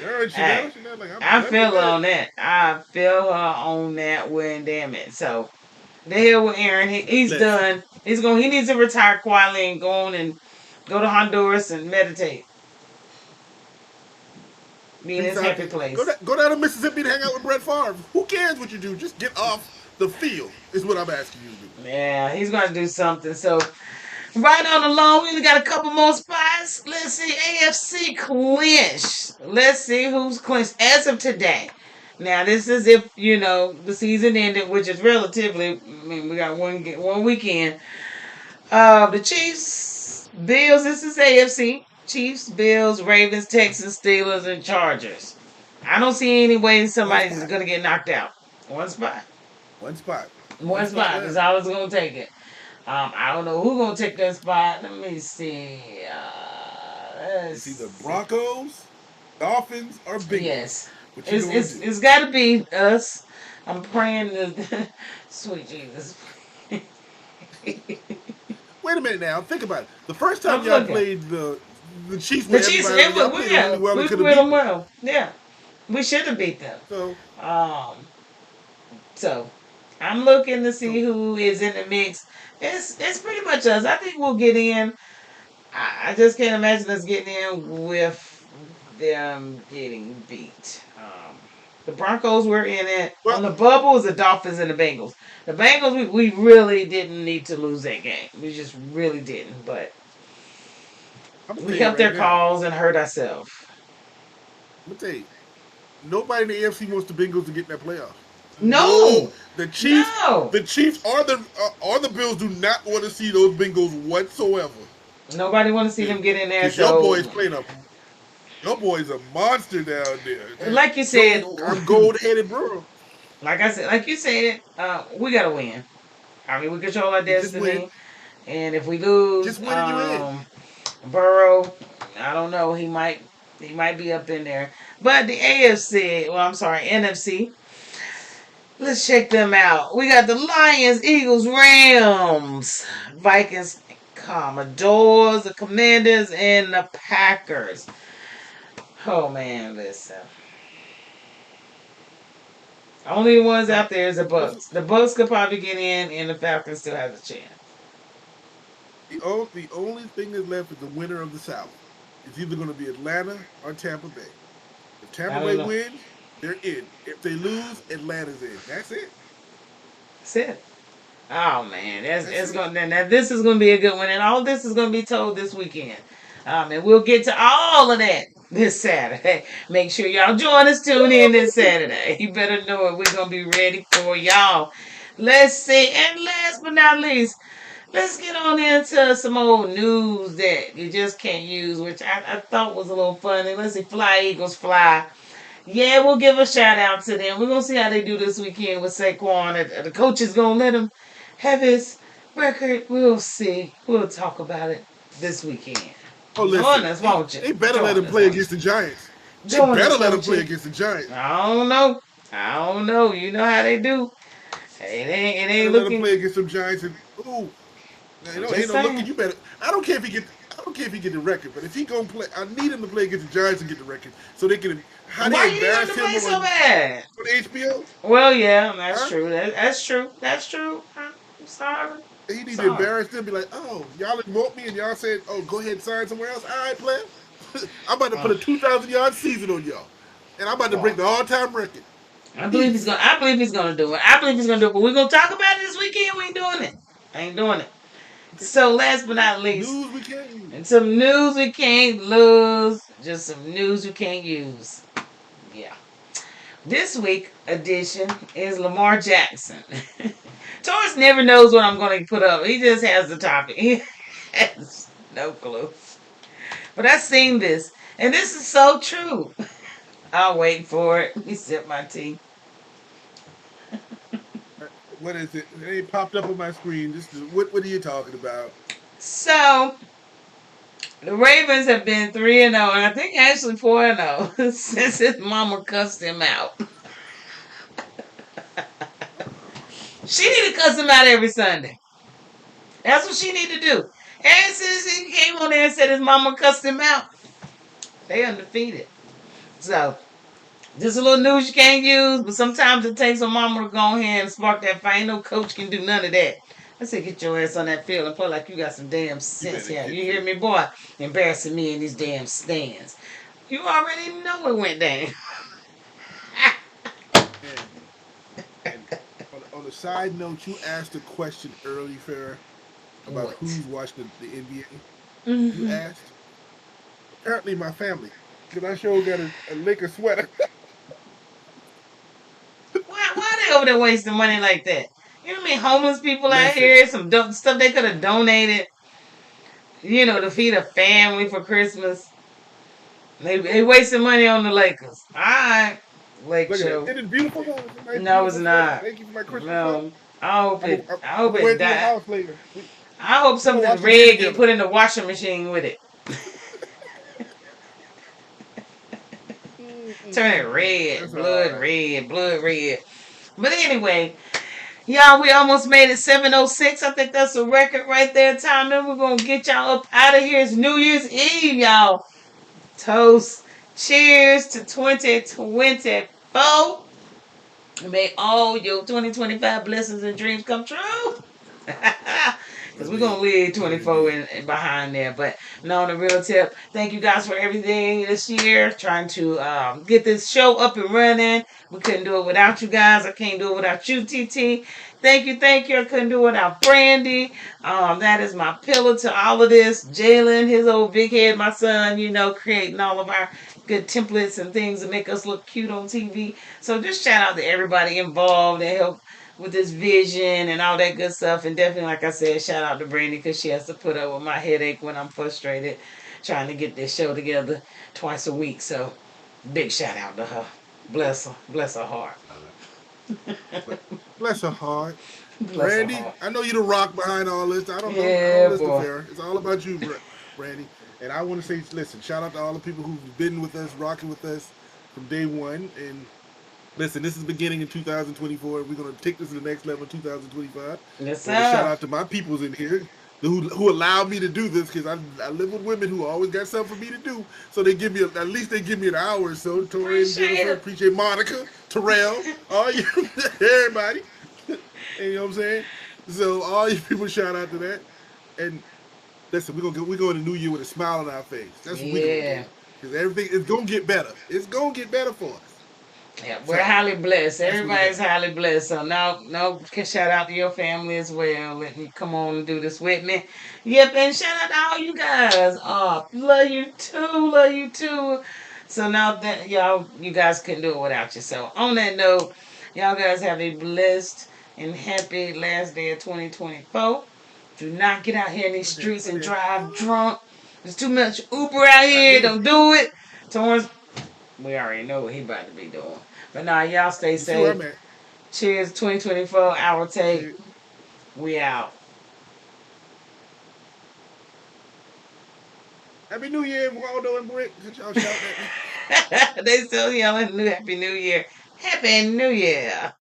Speaker 1: All right,
Speaker 2: Hey,
Speaker 1: Chanel, like I'm
Speaker 2: I
Speaker 1: done with
Speaker 2: feel her
Speaker 1: that.
Speaker 2: on that. I feel her on that one. Damn it. So the hell with Aaron. He's
Speaker 1: Listen,
Speaker 2: done. He's going. He needs to retire quietly and go on and go to Honduras and meditate. Be in
Speaker 1: peace
Speaker 2: his
Speaker 1: out.
Speaker 2: happy
Speaker 1: Go
Speaker 2: place.
Speaker 1: down, go down to Mississippi and hang out with Brett Favre. Who cares what you do? Just get off the field. Is what I'm asking you to do.
Speaker 2: Yeah, he's going to do something. So right on along, we only got a couple more spots. Let's see, AFC clinch. Let's see who's clinched as of today. Now, this is if the season ended, which is relatively. I mean, we got one weekend. The Chiefs, Bills. This is AFC. Chiefs, Bills, Ravens, Texans, Steelers, and Chargers. I don't see any way
Speaker 1: One
Speaker 2: somebody's
Speaker 1: spot.
Speaker 2: going to get knocked out. One spot.
Speaker 1: One spot. One
Speaker 2: One
Speaker 1: spot
Speaker 2: spot. That's
Speaker 1: left.
Speaker 2: all it's going to take it. I don't know who's gonna take that spot. Let me see.
Speaker 1: It's either Broncos, Dolphins, or Bengals.
Speaker 2: Yes,
Speaker 1: What you
Speaker 2: it's
Speaker 1: gonna
Speaker 2: it's
Speaker 1: do?
Speaker 2: it's got to be us. I'm praying that sweet Jesus.
Speaker 1: Wait a minute now. Think about it. The first time
Speaker 2: I'm
Speaker 1: y'all
Speaker 2: looking.
Speaker 1: played the Chiefs
Speaker 2: The
Speaker 1: with
Speaker 2: Chiefs.
Speaker 1: everybody,
Speaker 2: It
Speaker 1: y'all
Speaker 2: was
Speaker 1: played them really
Speaker 2: yeah.
Speaker 1: well and
Speaker 2: We
Speaker 1: could have
Speaker 2: played
Speaker 1: beat
Speaker 2: them
Speaker 1: them.
Speaker 2: well. Yeah, we should have beat them.
Speaker 1: So,
Speaker 2: Um. So I'm looking to see
Speaker 1: so
Speaker 2: who is in the mix. It's pretty much us. I think we'll get in. I just can't imagine us getting in with them getting beat. The Broncos were in it. On
Speaker 1: well,
Speaker 2: the bubble was the Dolphins and the Bengals. The Bengals, we really didn't need to lose that game. We just really didn't. But
Speaker 1: I'm gonna
Speaker 2: we
Speaker 1: tell you
Speaker 2: helped
Speaker 1: right
Speaker 2: their
Speaker 1: now.
Speaker 2: cause and hurt ourselves.
Speaker 1: I'm gonna tell you. Nobody in the AFC wants the Bengals to get in that playoff. No,
Speaker 2: No,
Speaker 1: the Chiefs,
Speaker 2: no.
Speaker 1: the Chiefs are the Bills do not want to see those Bengals whatsoever.
Speaker 2: Nobody want to see them get in there.
Speaker 1: Because your
Speaker 2: So,
Speaker 1: boy is playing a your boy's a monster down there. That
Speaker 2: like you said,
Speaker 1: gold, I'm gold headed bro.
Speaker 2: like you said, we gotta win. I mean, we control our
Speaker 1: You just win.
Speaker 2: destiny. And if we lose,
Speaker 1: Just win and you in.
Speaker 2: Burrow, I don't know. He might be up in there. But the AFC, well, I'm sorry, NFC. Let's check them out. We got the Lions, Eagles, Rams, Vikings, Commodores, the Commanders, and the Packers. Oh man, listen. Only ones
Speaker 1: Now,
Speaker 2: out there is the Bucks. The Bucks could probably get in, and the Falcons still has a chance.
Speaker 1: the only thing that's left is the winner of the South. It's either going to be Atlanta or Tampa Bay. If
Speaker 2: I
Speaker 1: Tampa
Speaker 2: don't
Speaker 1: Bay
Speaker 2: know.
Speaker 1: wins, they're in. If they lose, Atlanta's in. That's it.
Speaker 2: That's it. Oh man, that's
Speaker 1: That's
Speaker 2: it's
Speaker 1: it.
Speaker 2: going. Now this is going to be a good one, and all this is going to be told this weekend. And we'll get to all of that this Saturday. Make sure y'all join us. Tune in this Saturday. You better know it. We're going to be ready for y'all. Let's see. And last but not least, let's get on into some old news that you just can't use, which I thought was a little funny. Let's see. Fly Eagles fly. Yeah, we'll give a shout out to them. We're gonna see how they do this weekend with Saquon. The coach is gonna let him have his record. We'll see. We'll talk about it this weekend.
Speaker 1: Oh,
Speaker 2: Join
Speaker 1: listen,
Speaker 2: us, won't you?
Speaker 1: they better let
Speaker 2: Join
Speaker 1: him
Speaker 2: us,
Speaker 1: play
Speaker 2: won't you?
Speaker 1: against the Giants. They
Speaker 2: Join
Speaker 1: better
Speaker 2: us,
Speaker 1: let him
Speaker 2: won't
Speaker 1: play
Speaker 2: you?
Speaker 1: against the Giants.
Speaker 2: I don't know. I don't know. You know how they do. It
Speaker 1: Gotta
Speaker 2: ain't
Speaker 1: let him play
Speaker 2: looking.
Speaker 1: against some Giants and ooh,
Speaker 2: I'm
Speaker 1: ain't
Speaker 2: just
Speaker 1: no looking.
Speaker 2: saying.
Speaker 1: You better. I don't care if he get. I don't care if he get the record, but if he gonna play, I need him to play against the Giants and get the record so they can. How they
Speaker 2: Why you need him
Speaker 1: embarrassed
Speaker 2: to
Speaker 1: him
Speaker 2: play so
Speaker 1: on
Speaker 2: bad?
Speaker 1: HBO?
Speaker 2: Well, yeah, that's
Speaker 1: Huh?
Speaker 2: true. That's true. That's true. I'm sorry.
Speaker 1: He need to
Speaker 2: Sorry.
Speaker 1: embarrass them. Be like, oh, y'all invoked me and y'all said, oh, go ahead and sign somewhere else. All right, player. I'm about to put
Speaker 2: Oh,
Speaker 1: a 2,000 yard season on y'all, and I'm about to break
Speaker 2: well,
Speaker 1: the all time record.
Speaker 2: I believe he's
Speaker 1: Peace.
Speaker 2: gonna. I believe he's gonna do it. I believe he's gonna do it. But we're gonna talk about it this weekend. We ain't doing it. I ain't doing it.
Speaker 1: Okay.
Speaker 2: So last but
Speaker 1: Okay.
Speaker 2: not least,
Speaker 1: News we can't use.
Speaker 2: and some news we can't lose. Just some news we can't use. Yeah. This week edition is Lamar Jackson. Torrence never knows what I'm going to put up. He just has the topic. He has no clue. But I've seen this, and this is so true. I'll wait for it. Let me sip my tea.
Speaker 1: What is it? It ain't popped up on my screen. What are you talking about?
Speaker 2: So the Ravens have been 3-0, and I think actually 4-0 since his mama cussed him out. She need to cuss him out every Sunday. That's what she need to do. And since he came on there and said his mama cussed him out, they undefeated. So just a little news you can't use, but sometimes it takes a mama to go ahead and spark that fire. Ain't no coach can do none of that. I said, get your ass on that field and play like you got some damn
Speaker 1: You
Speaker 2: sense
Speaker 1: better
Speaker 2: here. You
Speaker 1: get
Speaker 2: hear
Speaker 1: your
Speaker 2: me, boy? Embarrassing me in these damn stands. You already know it went down.
Speaker 1: and and on a side note, you asked a question early, Farrah, about
Speaker 2: What?
Speaker 1: who's watching the NBA. You
Speaker 2: Mm-hmm.
Speaker 1: asked. Apparently, my family, because I sure got a Laker sweater.
Speaker 2: Why they over there wasting money like that? You know what I mean? Homeless people out
Speaker 1: Listen,
Speaker 2: here, some stuff they could have donated, to feed a family for Christmas. They wasting money on the Lakers. All right, Lake
Speaker 1: look at that.
Speaker 2: show.
Speaker 1: It is beautiful though. It's a nice,
Speaker 2: No, it's
Speaker 1: beautiful sweater.
Speaker 2: not.
Speaker 1: Thank you for my Christmas sweater.
Speaker 2: No, I hope
Speaker 1: I'm gonna
Speaker 2: it.
Speaker 1: I'm,
Speaker 2: I
Speaker 1: I'm
Speaker 2: hope
Speaker 1: gonna wear
Speaker 2: it
Speaker 1: it to your
Speaker 2: die.
Speaker 1: house later.
Speaker 2: I hope
Speaker 1: We gonna
Speaker 2: something
Speaker 1: watch the game
Speaker 2: red get
Speaker 1: together.
Speaker 2: put in the washing machine with it. Turn it red,
Speaker 1: That's all
Speaker 2: blood
Speaker 1: right.
Speaker 2: red, blood red. But anyway, y'all, we almost made it 7:06. I think that's a record right there. Time, then we're gonna get y'all up out of here. It's New Year's Eve, y'all. Toast. Cheers to 2024. May all your 2025 blessings and dreams come true. Because we're going to
Speaker 1: Indeed.
Speaker 2: leave
Speaker 1: Indeed.
Speaker 2: 24
Speaker 1: Indeed.
Speaker 2: behind there. But no, on the real tip, thank you guys for everything this year. Trying to get this show up and running. We couldn't do it without you guys. I can't do it without you, TT. Thank you, thank you. I couldn't do it without Brandy. That is my pillar to all of this. Jalen, his old big head, my son, creating all of our good templates and things to make us look cute on TV. So just shout out to everybody involved and help with this vision and all that good stuff. And definitely, like I said, shout out to Brandy because she has to put up with my headache when I'm frustrated trying to get this show together twice a week. So big shout out to her. Bless her. Bless her heart.
Speaker 1: But bless her heart.
Speaker 2: Bless her
Speaker 1: Brandy,
Speaker 2: heart.
Speaker 1: I know you're the rock behind all this. I don't
Speaker 2: Yeah,
Speaker 1: listen to
Speaker 2: boy.
Speaker 1: Farrah. It's all about you, Brandy. And I want to say, listen, shout out to all the people who've been with us, rocking with us from day one. And listen, this is beginning in 2024. We're gonna take this to the next level in 2025.
Speaker 2: Yes,
Speaker 1: I want to shout
Speaker 2: sir.
Speaker 1: out to my peoples in here who allowed me to do this because I live with women who always got something for me to do. So they give me at least they give me an hour or so. Tori and
Speaker 2: Appreciate
Speaker 1: Jennifer,
Speaker 2: it.
Speaker 1: appreciate Monica, Terrell, all you, everybody. And you know what I'm saying? So all you people shout out to that. And listen, we go in the new year with a smile on our face. That's what we're gonna
Speaker 2: Yeah.
Speaker 1: do because everything is gonna get better. It's gonna get better for us.
Speaker 2: Yeah, we're
Speaker 1: So
Speaker 2: highly blessed.
Speaker 1: that's what we
Speaker 2: Everybody's
Speaker 1: got.
Speaker 2: highly blessed. So now, no, can shout out to your family as well. Let me come on and do this with me. Yep, and shout out to all you guys. Oh, love you too. Love you too. So now that you guys couldn't do it without you. So on that note, y'all guys have a blessed and happy last day of 2024. Do not get out here in these
Speaker 1: What that?
Speaker 2: streets
Speaker 1: What
Speaker 2: and
Speaker 1: that?
Speaker 2: drive drunk. There's too much Uber out
Speaker 1: I
Speaker 2: here.
Speaker 1: did.
Speaker 2: Don't do it. Torrance, we already know what he about to be doing. But now y'all stay
Speaker 1: You see where
Speaker 2: safe.
Speaker 1: I'm at?
Speaker 2: Cheers, 2024 hour take.
Speaker 1: Shit.
Speaker 2: We out.
Speaker 1: Happy New Year, Waldo and Britt. Since y'all shouting at me.
Speaker 2: They still yelling Happy New Year. Happy New Year.